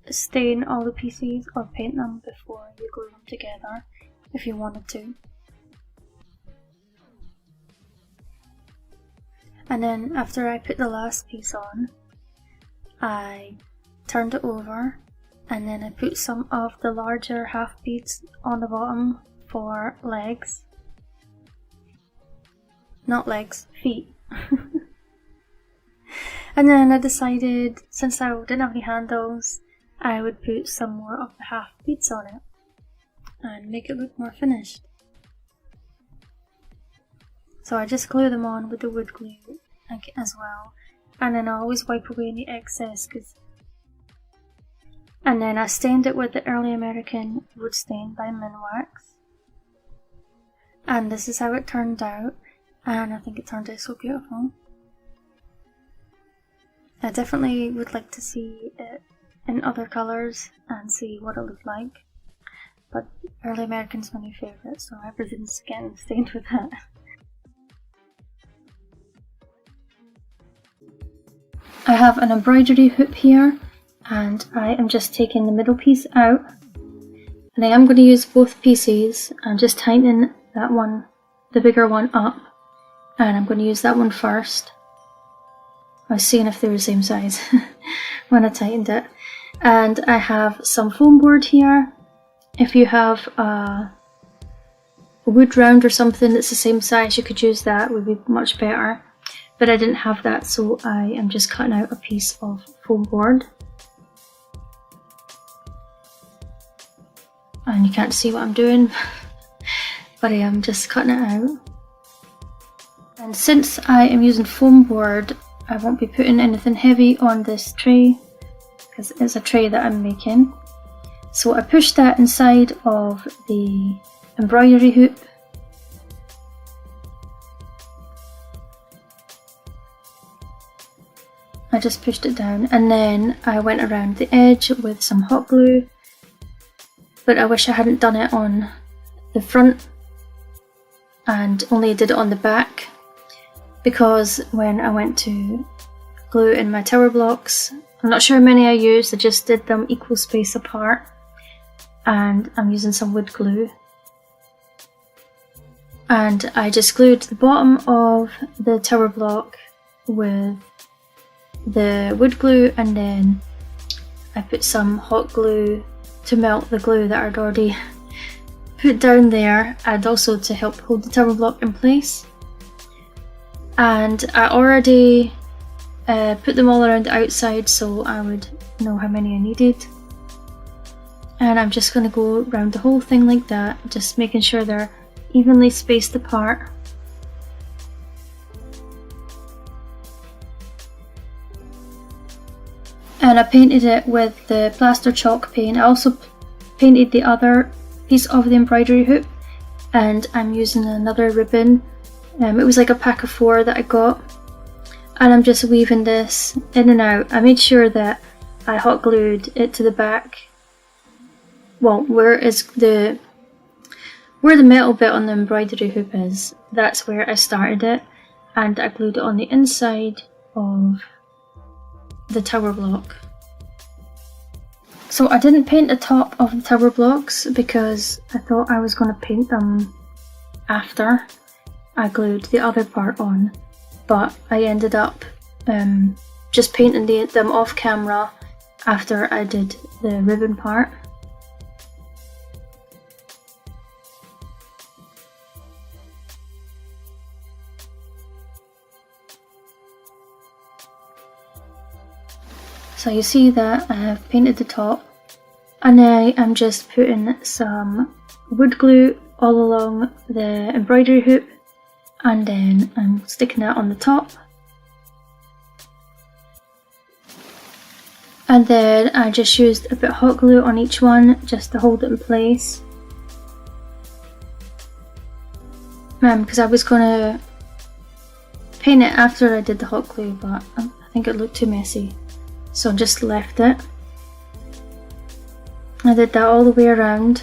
stain all the pieces or paint them before you glue them together if you wanted to. And then after I put the last piece on, I turned it over, and then I put some of the larger half beads on the bottom for legs. Not legs, feet. And then I decided, since I didn't have any handles, I would put some more of the half beads on it and make it look more finished. So I just glue them on with the wood glue as well, and then I always wipe away any excess. And then I stained it with the Early American Wood Stain by Minwax, and this is how it turned out, and I think it turned out so beautiful. I definitely would like to see it in other colours and see what it looked like, but Early American's my new favourite, so everything's getting stained with that. I have an embroidery hoop here, and I am just taking the middle piece out, and I am going to use both pieces and just tighten that one, the bigger one, up, and I'm going to use that one first. I was seeing if they were the same size when I tightened it. And I have some foam board here. If you have a wood round or something that's the same size, you could use that, it would be much better. But I didn't have that, so I am just cutting out a piece of foam board. And you can't see what I'm doing, but I am just cutting it out. And since I am using foam board, I won't be putting anything heavy on this tray, because it's a tray that I'm making. So I pushed that inside of the embroidery hoop. I just pushed it down, and then I went around the edge with some hot glue, but I wish I hadn't done it on the front and only did it on the back, because when I went to glue in my tower blocks, I'm not sure how many I used, I just did them equal space apart, and I'm using some wood glue. And I just glued the bottom of the tower block with the wood glue, and then I put some hot glue to melt the glue that I'd already put down there, and also to help hold the tower block in place. And I already put them all around the outside so I would know how many I needed. And I'm just going to go around the whole thing like that, just making sure they're evenly spaced apart. And I painted it with the plaster chalk paint. I also painted the other piece of the embroidery hoop, and I'm using another ribbon. It was like a pack of 4 that I got, and I'm just weaving this in and out. I made sure that I hot glued it to the back. Well, where the metal bit on the embroidery hoop is, that's where I started it, and I glued it on the inside of the tower block. So I didn't paint the top of the tower blocks because I thought I was going to paint them after I glued the other part on, but I ended up just painting them off camera after I did the ribbon part. So you see that I have painted the top, and I am just putting some wood glue all along the embroidery hoop, and then I'm sticking that on the top. And then I just used a bit of hot glue on each one just to hold it in place. Because I was going to paint it after I did the hot glue, but I think it looked too messy, so I just left it. I did that all the way around.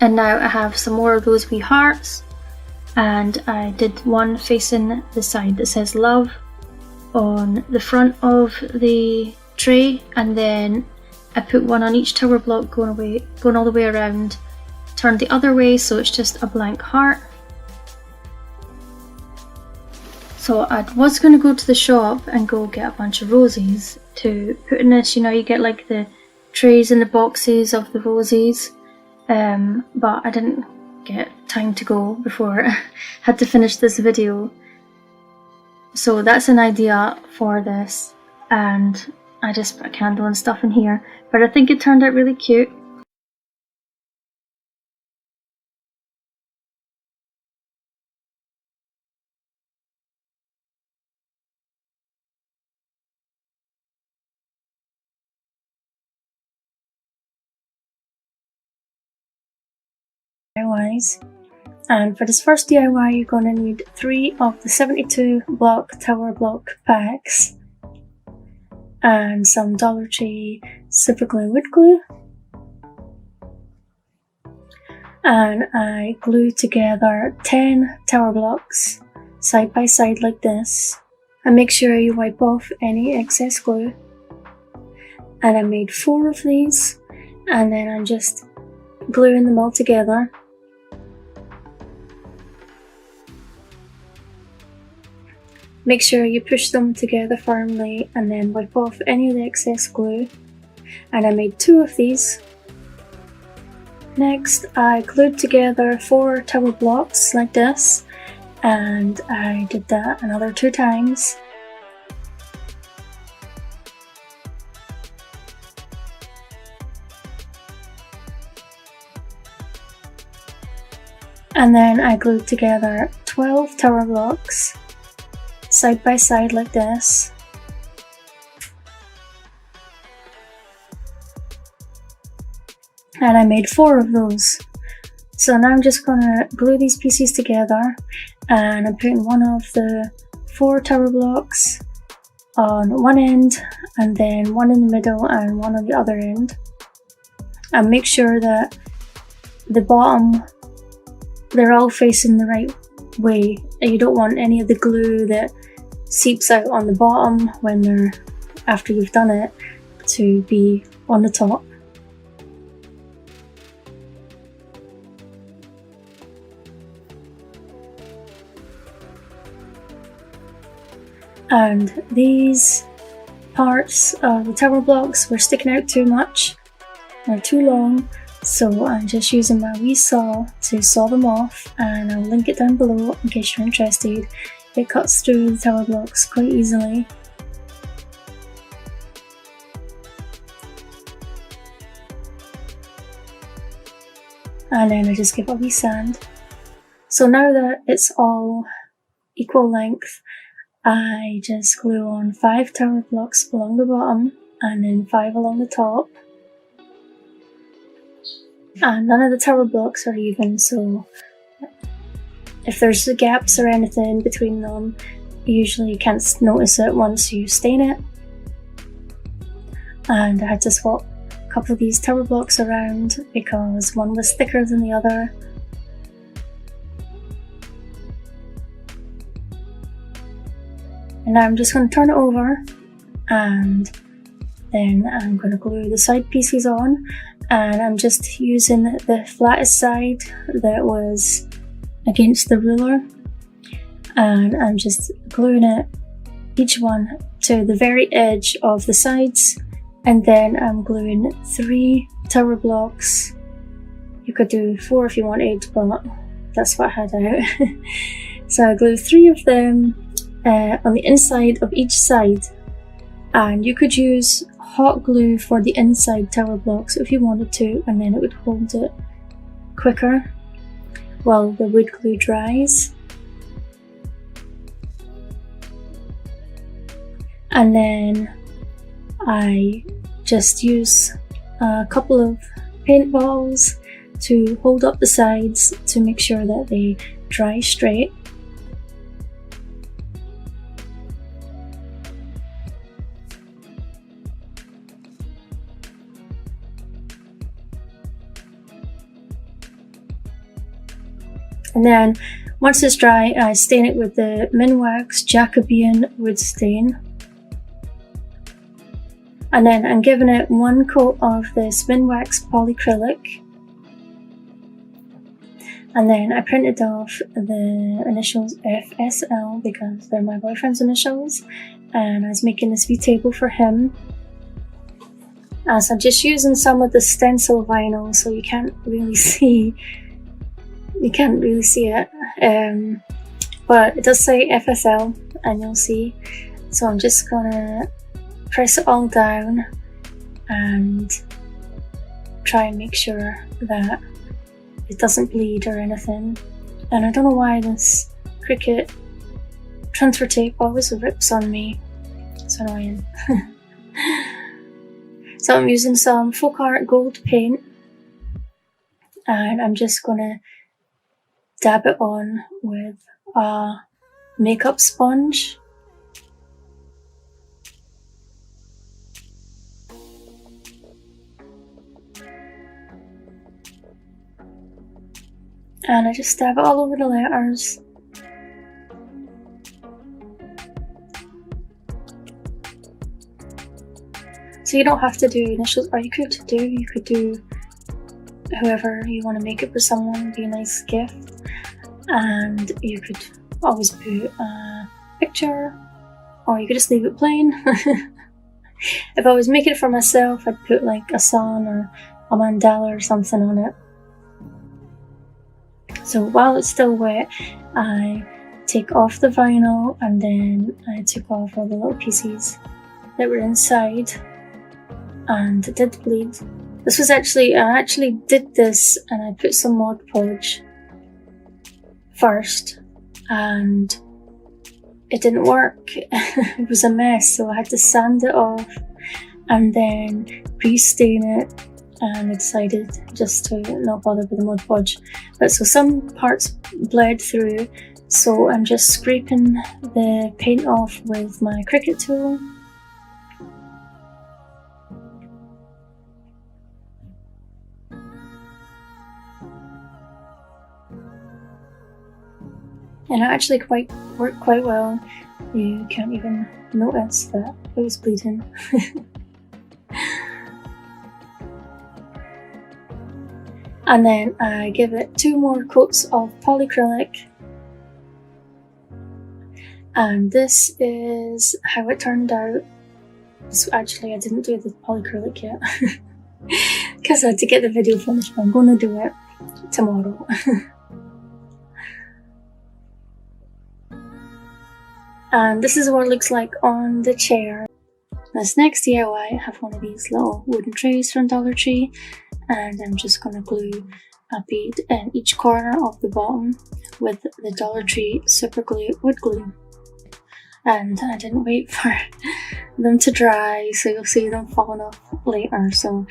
And now I have some more of those wee hearts, and I did one facing the side that says love on the front of the tray, and then I put one on each tower block going all the way around, turned the other way so it's just a blank heart. So I was going to go to the shop and go get a bunch of roses to put in this. You know, you get like the trays and the boxes of the roses, but I didn't get time to go before I had to finish this video. So that's an idea for this, and I just put a candle and stuff in here, but I think it turned out really cute. DIYs. And for this first DIY, you're going to need 3 of the 72 block tower block packs and some Dollar Tree super glue wood glue. And I glued together 10 tower blocks side by side like this, and make sure you wipe off any excess glue. And I made 4 of these, and then I'm just gluing them all together. Make sure you push them together firmly and then wipe off any of the excess glue. And I made 2 of these. Next, I glued together 4 tower blocks like this, and I did that another 2 times. And then I glued together 12 tower blocks side by side like this. And I made 4 of those. So now I'm just gonna glue these pieces together, and I'm putting one of the 4 tower blocks on one end, and then one in the middle and one on the other end. And make sure that the bottom, they're all facing the right way. And you don't want any of the glue that seeps out on the bottom when they're, after you've done it, to be on the top. And these parts of the tower blocks were sticking out too much, they're too long, so I'm just using my wee saw to saw them off, and I'll link it down below in case you're interested. It cuts through the tower blocks quite easily. And then I just give it a wee sand. So now that it's all equal length, I just glue on 5 tower blocks along the bottom and then 5 along the top. And none of the tower blocks are even, so if there's gaps or anything between them, you usually can't notice it once you stain it. And I had to swap a couple of these tower blocks around because one was thicker than the other. And now I'm just going to turn it over, and then I'm going to glue the side pieces on, and I'm just using the flattest side that was against the ruler, and I'm just gluing it, each one to the very edge of the sides, and then I'm gluing 3 tower blocks. You could do 4 if you wanted, but that's what I had out. So I glue 3 of them on the inside of each side, and you could use hot glue for the inside tower blocks if you wanted to, and then it would hold it quicker while the wood glue dries. And then I just use a couple of paintballs to hold up the sides to make sure that they dry straight. And then once it's dry, I stain it with the Minwax Jacobean wood stain. And then I'm giving it 1 coat of this Minwax polycrylic. And then I printed off the initials FSL because they're my boyfriend's initials, and I was making this wee table for him. So I'm just using some of the stencil vinyl, so you can't really see it, but it does say FSL, and you'll see. So I'm just gonna press it all down and try and make sure that it doesn't bleed or anything. And I don't know why this Cricut transfer tape always rips on me. It's annoying. So I'm using some Folk Art gold paint, and I'm just gonna dab it on with a makeup sponge. And I just dab it all over the letters. So you don't have to do initials, or you could do whoever you want to make it for someone, would be a nice gift. And you could always put a picture, or you could just leave it plain. If I was making it for myself, I'd put like a sun or a mandala or something on it. So while it's still wet, I take off the vinyl, and then I took off all the little pieces that were inside, and it did bleed. This was I actually did this, and I put some Mod Podge first, and it didn't work. It was a mess, so I had to sand it off and then re-stain it, and I decided just to not bother with the Mod Podge. But so some parts bled through, So I'm just scraping the paint off with my Cricut tool. And it actually worked quite well. You can't even notice that it was bleeding. And then I give it 2 more coats of polyacrylic. And this is how it turned out. So actually I didn't do the polyacrylic yet because I had to get the video finished, but I'm going to do it tomorrow. And this is what it looks like on the chair. This next DIY, I have one of these little wooden trays from Dollar Tree, and I'm just going to glue a bead in each corner of the bottom with the Dollar Tree super glue wood glue. And I didn't wait for them to dry, so you'll see them falling off later. So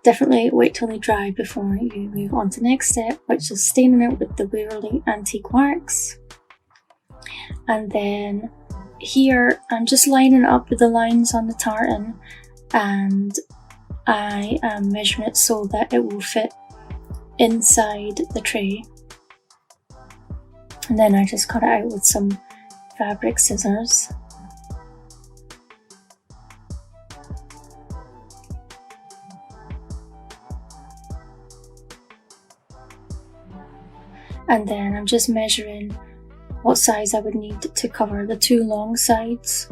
definitely wait till they dry before you move on to the next step, which is staining it with the Waverly Antique Wax. And then here I'm just lining up with the lines on the tartan, and I am measuring it so that it will fit inside the tray. And then I just cut it out with some fabric scissors. And then I'm just measuring what size I would need to cover the 2 long sides.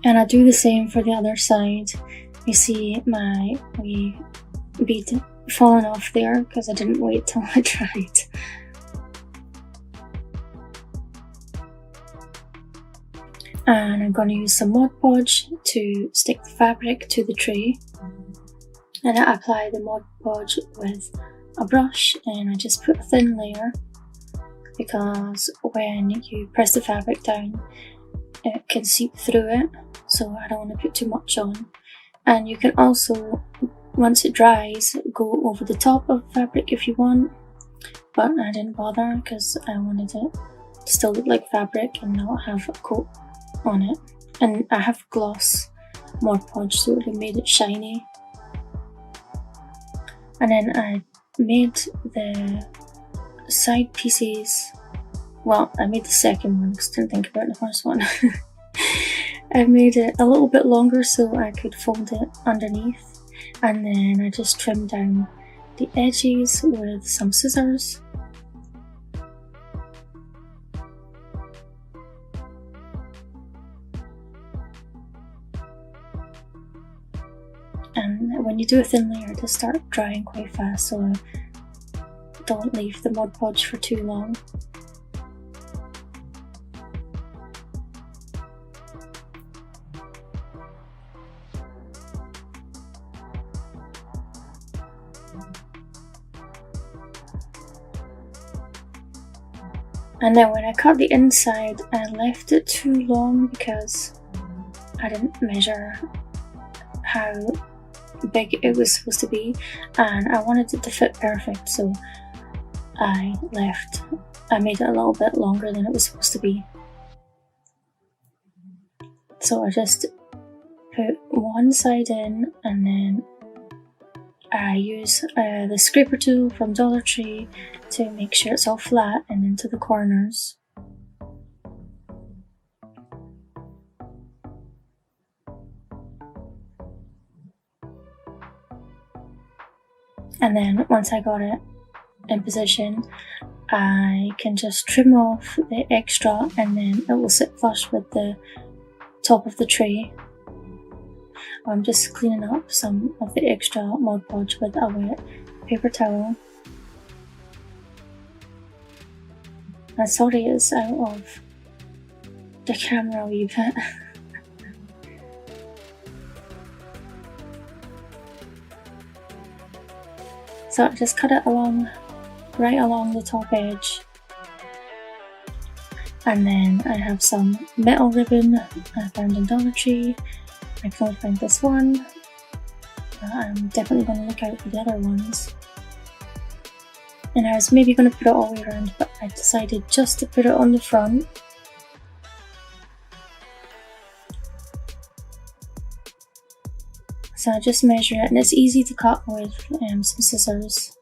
And I do the same for the other side. You see my wee bead falling off there because I didn't wait till it dried. And I'm going to use some Mod Podge to stick the fabric to the tray. And I apply the Mod Podge with a brush, and I just put a thin layer because when you press the fabric down it can seep through it, so I don't want to put too much on. And you can also, once it dries, go over the top of the fabric if you want, but I didn't bother because I wanted it to still look like fabric and not have a coat on it. And I have gloss Mod Podge, so it would have made it shiny. And then I made the side pieces, well, I made the second one because I didn't think about the first one. I made it a little bit longer so I could fold it underneath, and then I just trimmed down the edges with some scissors. And when you do a thin layer, it does start drying quite fast, so don't leave the Mod Podge for too long. And then when I cut the inside, I left it too long because I didn't measure how big it was supposed to be, and I wanted it to fit perfect, so I made it a little bit longer than it was supposed to be. So I just put one side in, and then I use the scraper tool from Dollar Tree to make sure it's all flat and into the corners. And then once I got it in position, I can just trim off the extra, and then it will sit flush with the top of the tray. I'm just cleaning up some of the extra Mod Podge with a wet paper towel. I'm sorry it's out of the camera a wee bit. So I just cut it right along the top edge. And then I have some metal ribbon I found in Dollar Tree. I can only find this one, but I'm definitely going to look out for the other ones. and I was maybe going to put it all the way around, but I decided just to put it on the front. So I just measure it, and it's easy to cut with some scissors.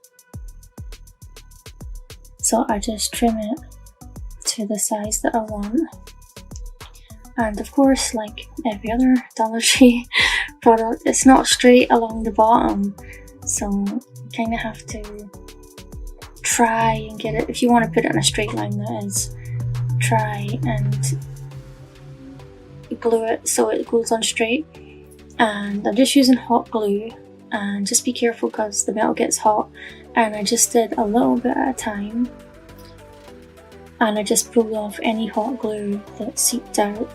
So I just trim it to the size that I want. And of course, like every other Dollar Tree product, it's not straight along the bottom. So you kind of have to try and get it, if you want to put it in a straight line, that is, try and glue it so it goes on straight. And I'm just using hot glue, and just be careful because the metal gets hot, and I just did a little bit at a time, and I just pulled off any hot glue that seeped out,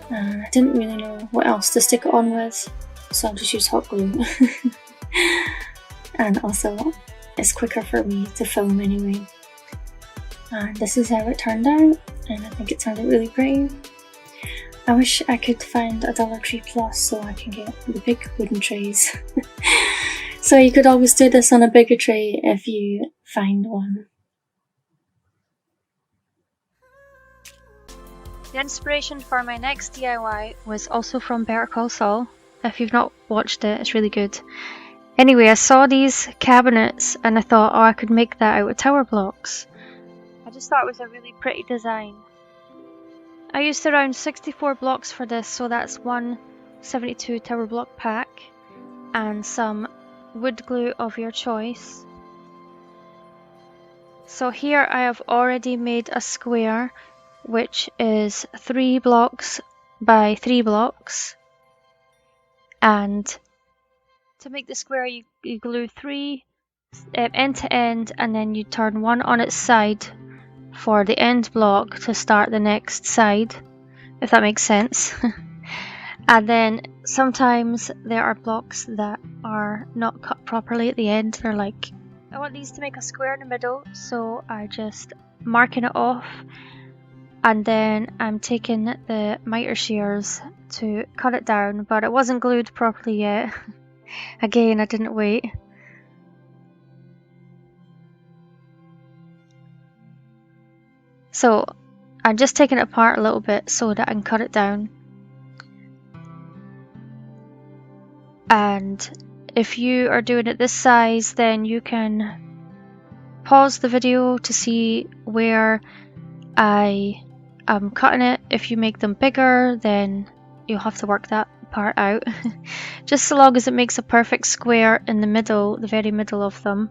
and I didn't really know what else to stick it on with, so I'll just use hot glue. And also it's quicker for me to film anyway. And this is how it turned out, and I think it turned out really pretty. I wish I could find a Dollar Tree Plus so I can get the big wooden trays. So you could always do this on a bigger tray if you find one. The inspiration for my next DIY was also from Better Call Saul. If you've not watched it, it's really good. Anyway, I saw these cabinets and I thought, oh, I could make that out of tower blocks. I just thought it was a really pretty design. I used around 64 blocks for this, so that's one 72 tower block pack and some wood glue of your choice. So here I have already made a square which is 3 blocks by 3 blocks, and to make the square you glue 3 end to end, and then you turn one on its side for the end block to start the next side, if that makes sense. And then sometimes there are blocks that are not cut properly at the end. They're like, I want these to make a square in the middle, so I just marking it off, and then I'm taking the miter shears to cut it down, but it wasn't glued properly yet. Again, I didn't wait. So I'm just taking it apart a little bit so that I can cut it down. And if you are doing it this size, then you can pause the video to see where I am cutting it. If you make them bigger, then you'll have to work that part out. Just so long as it makes a perfect square in the middle, the very middle of them.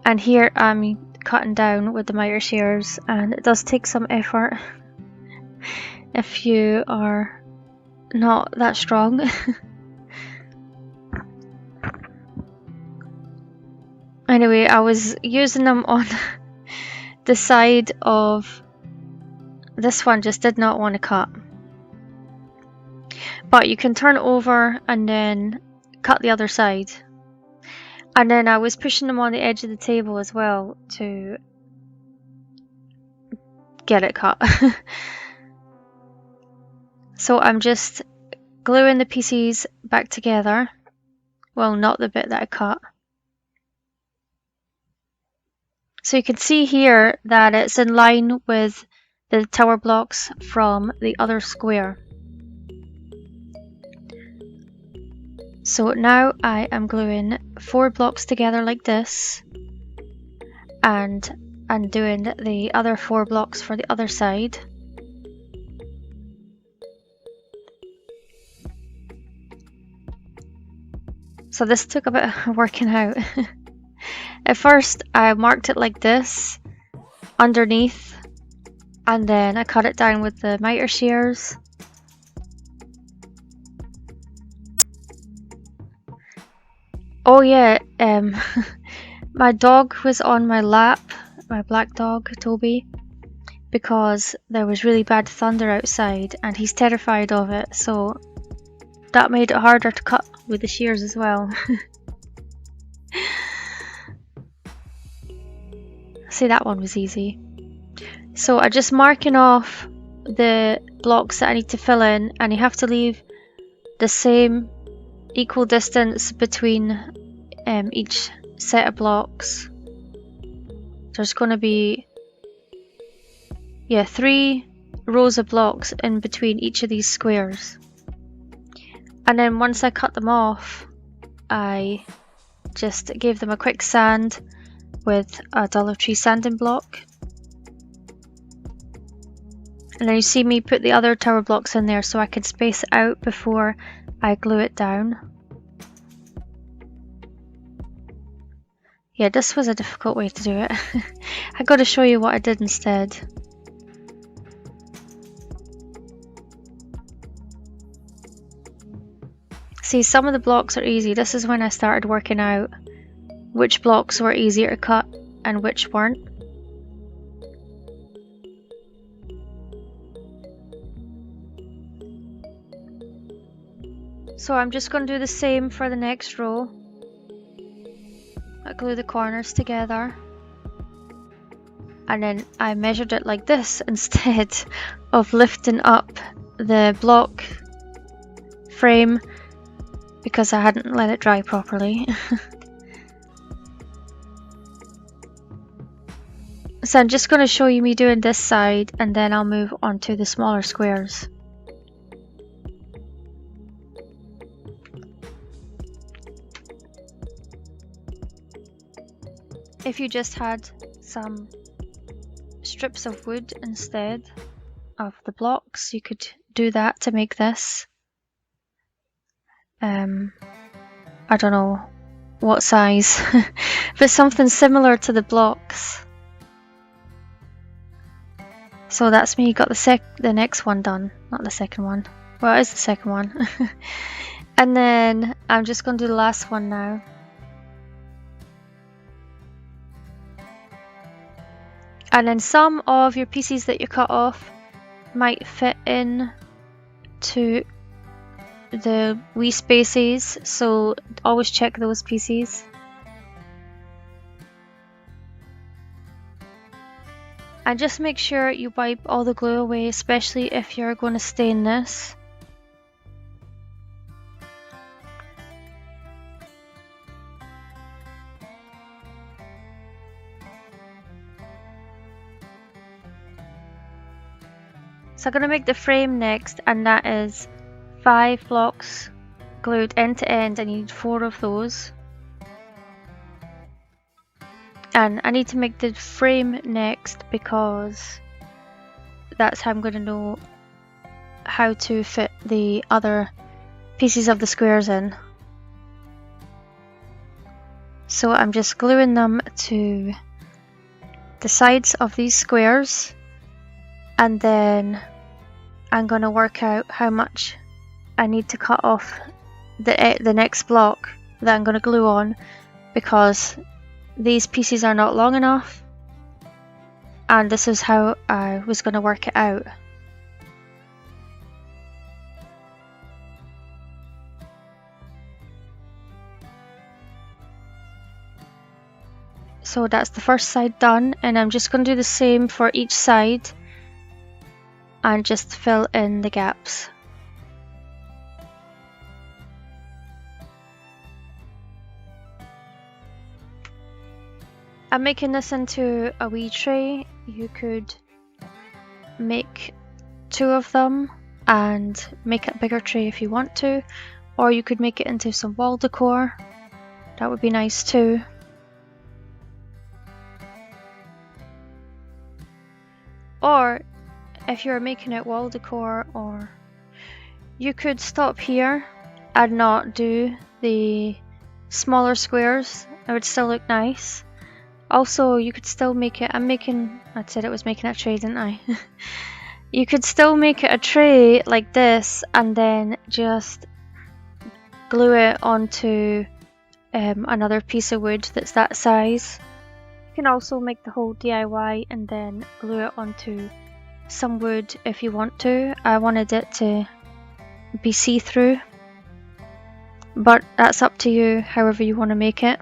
And here I'm cutting down with the miter shears, and it does take some effort if you are not that strong. Anyway, I was using them on the side of this one, just did not want to cut. But you can turn it over and then cut the other side. And then I was pushing them on the edge of the table as well to get it cut. So I'm just gluing the pieces back together. Well, not the bit that I cut. So you can see here that it's in line with the tower blocks from the other square. So now I am gluing 4 blocks together like this, and I'm doing the other 4 blocks for the other side. So this took a bit of working out. At first I marked it like this underneath, and then I cut it down with the miter shears. Oh yeah, my dog was on my lap, my black dog, Toby, because there was really bad thunder outside and he's terrified of it, so that made it harder to cut with the shears as well. See, that one was easy. So I'm just marking off the blocks that I need to fill in, and you have to leave the same equal distance between each set of blocks. there's going to be 3 rows of blocks in between each of these squares. And then once I cut them off, I just gave them a quick sand with a Dollar Tree sanding block. And then you see me put the other tower blocks in there so I can space it out before I glue it down. Yeah, this was a difficult way to do it. I got to show you what I did instead. See, some of the blocks are easy. This is when I started working out which blocks were easier to cut and which weren't. So I'm just going to do the same for the next row. I glue the corners together. And then I measured it like this instead of lifting up the block frame because I hadn't let it dry properly. So I'm just going to show you me doing this side and then I'll move on to the smaller squares. If you just had some strips of wood instead of the blocks, you could do that to make this. I don't know what size, but something similar to the blocks. So that's me, got the next one done, not the second one. Well, it is the second one. And then I'm just going to do the last one now. And then some of your pieces that you cut off might fit in to the wee spaces, so always check those pieces. And just make sure you wipe all the glue away, especially if you're going to stain this. So I'm going to make the frame next, and that is 5 blocks glued end to end. I need 4 of those. And I need to make the frame next because that's how I'm going to know how to fit the other pieces of the squares in. So I'm just gluing them to the sides of these squares, and then I'm going to work out how much I need to cut off the next block that I'm going to glue on, because these pieces are not long enough, and this is how I was going to work it out. So that's the first side done, and I'm just going to do the same for each side and just fill in the gaps. I'm making this into a wee tray. You could make 2 of them and make it a bigger tray if you want to, or you could make it into some wall decor. That would be nice too. Or if you're making it wall decor, or you could stop here and not do the smaller squares. It would still look nice. Also, you could still make it, I said it was making a tray, didn't I? You could still make it a tray like this and then just glue it onto another piece of wood that's that size. You can also make the whole DIY and then glue it onto some wood if you want to. I wanted it to be see-through, but that's up to you, however you want to make it.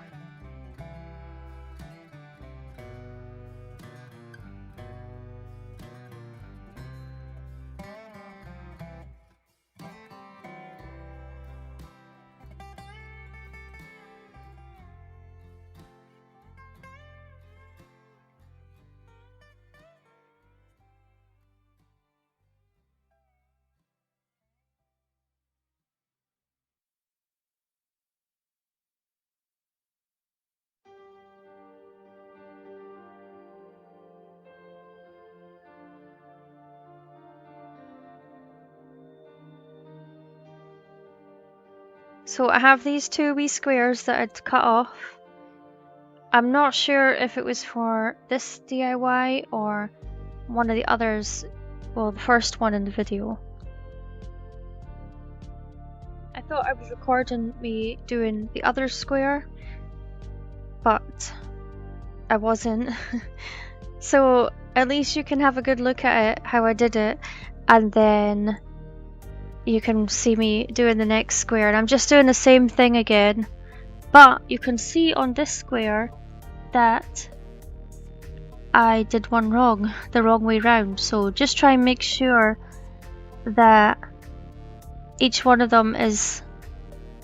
So I have these two wee squares that I'd cut off. I'm not sure if it was for this DIY or one of the others, well, the first one in the video. I thought I was recording me doing the other square, but I wasn't. So at least you can have a good look at it, how I did it, and then you can see me doing the next square. And I'm just doing the same thing again, but you can see on this square that I did one wrong, the wrong way round. So just try and make sure that each one of them is,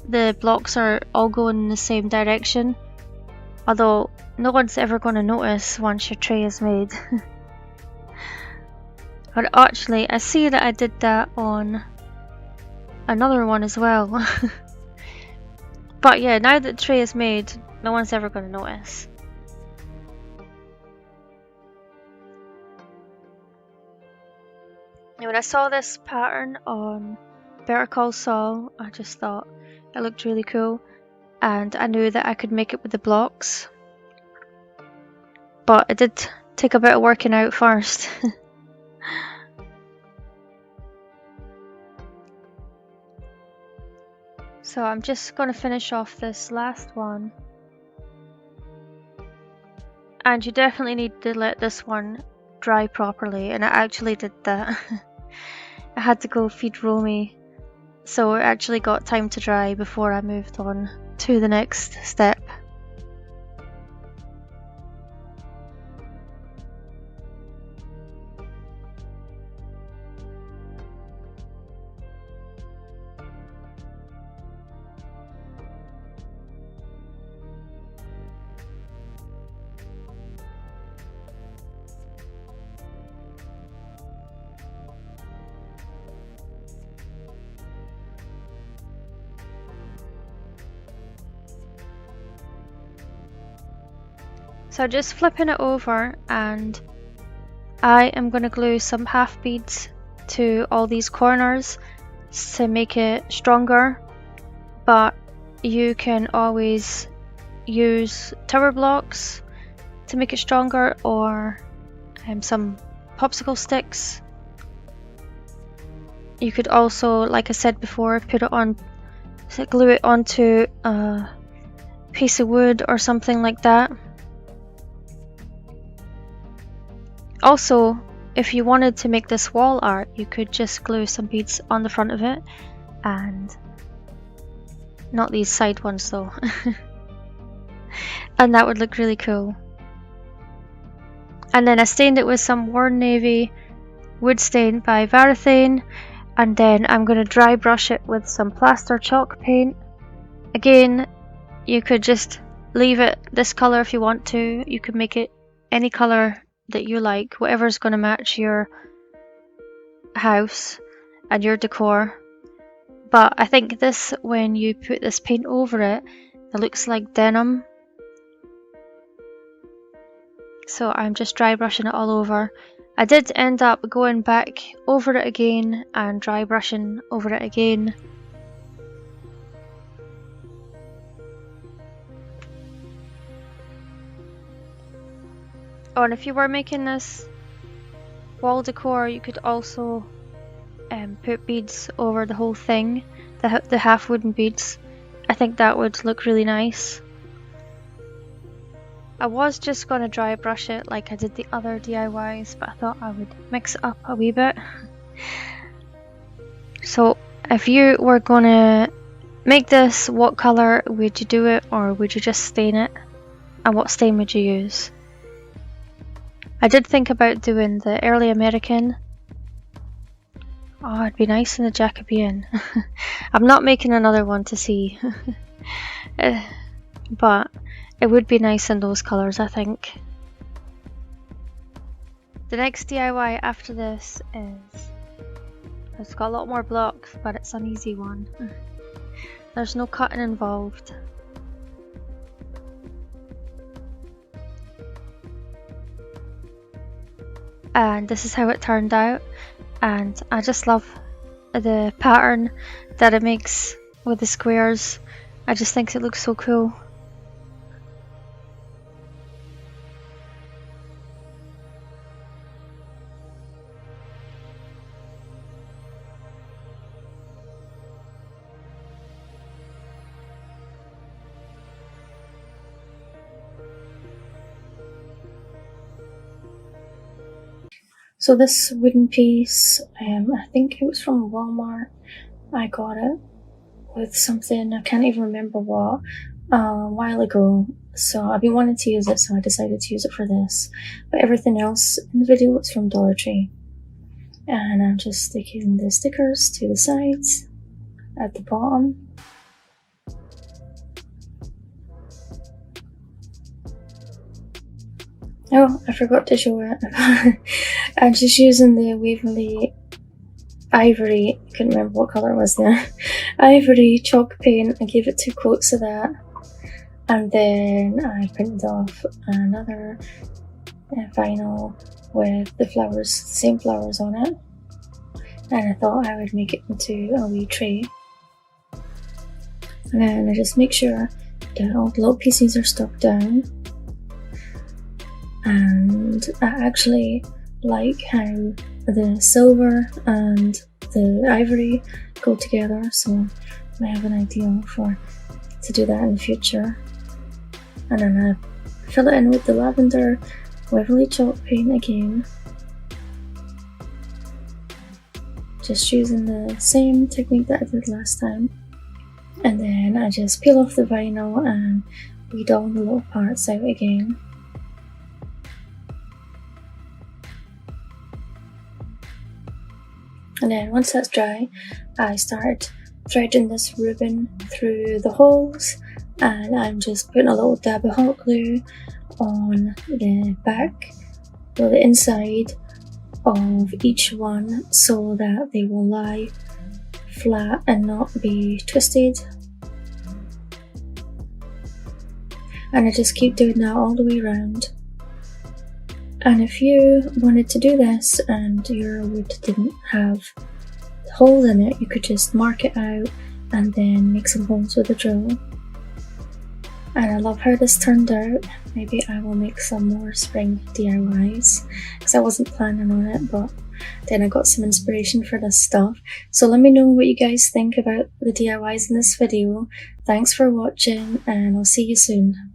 the blocks are all going in the same direction. Although no one's ever going to notice once your tray is made. But actually, I see that I did that on another one as well. But yeah, now that the tray is made, no one's ever going to notice. And when I saw this pattern on Better Call Saul, I just thought it looked really cool, and I knew that I could make it with the blocks. But it did take a bit of working out first. So I'm just going to finish off this last one. And you definitely need to let this one dry properly, and I actually did that. I had to go feed Romy, so it actually got time to dry before I moved on to the next step. So just flipping it over, and I am going to glue some half beads to all these corners to make it stronger, but you can always use tower blocks to make it stronger, or some popsicle sticks. You could also, like I said before, put it on, glue it onto a piece of wood or something like that. Also, if you wanted to make this wall art, you could just glue some beads on the front of it, and not these side ones though. And that would look really cool. And then I stained it with some Warm Navy wood stain by Varathane, and then I'm going to dry brush it with some plaster chalk paint. Again, you could just leave it this color if you want to. You could make it any color that you like, whatever's going to match your house and your decor. But I think this, when you put this paint over it, it looks like denim. So I'm just dry brushing it all over. I did end up going back over it again and dry brushing over it again. Oh, and if you were making this wall decor, you could also put beads over the whole thing, the half wooden beads. I think that would look really nice. I was just going to dry brush it like I did the other DIYs, but I thought I would mix it up a wee bit. So if you were going to make this, what colour would you do it, or would you just stain it? And what stain would you use? I did think about doing the early American. Oh, it'd be nice in the Jacobean. I'm not making another one to see. But it would be nice in those colours, I think. The next DIY after this is... It's got a lot more blocks, but it's an easy one. There's no cutting involved. And this is how it turned out, and I just love the pattern that it makes with the squares. I just think it looks so cool. So this wooden piece, I think it was from Walmart. I got it with something, I can't even remember what, a while ago. So I've been wanting to use it, so I decided to use it for this. But everything else in the video was from Dollar Tree. And I'm just sticking the stickers to the sides at the bottom. Oh, I forgot to show it. I'm just using the Waverly Ivory, I couldn't remember what colour it was there, Ivory chalk paint. I gave it 2 coats of that, and then I printed off another vinyl with the flowers, same flowers on it, and I thought I would make it into a wee tray. And then I just make sure that all the little pieces are stuck down. And I actually like how the silver and the ivory go together, so I have an idea to do that in the future. And then I fill it in with the lavender Waverly chalk paint again, just using the same technique that I did last time. And then I just peel off the vinyl and weed all the little parts out again. And then once that's dry, I start threading this ribbon through the holes, and I'm just putting a little dab of hot glue on the back or the inside of each one so that they will lie flat and not be twisted. And I just keep doing that all the way around. And if you wanted to do this and your wood didn't have holes in it, you could just mark it out and then make some holes with a drill. And I love how this turned out. Maybe I will make some more spring DIYs, because I wasn't planning on it, but then I got some inspiration for this stuff. So let me know what you guys think about the DIYs in this video. Thanks for watching, and I'll see you soon.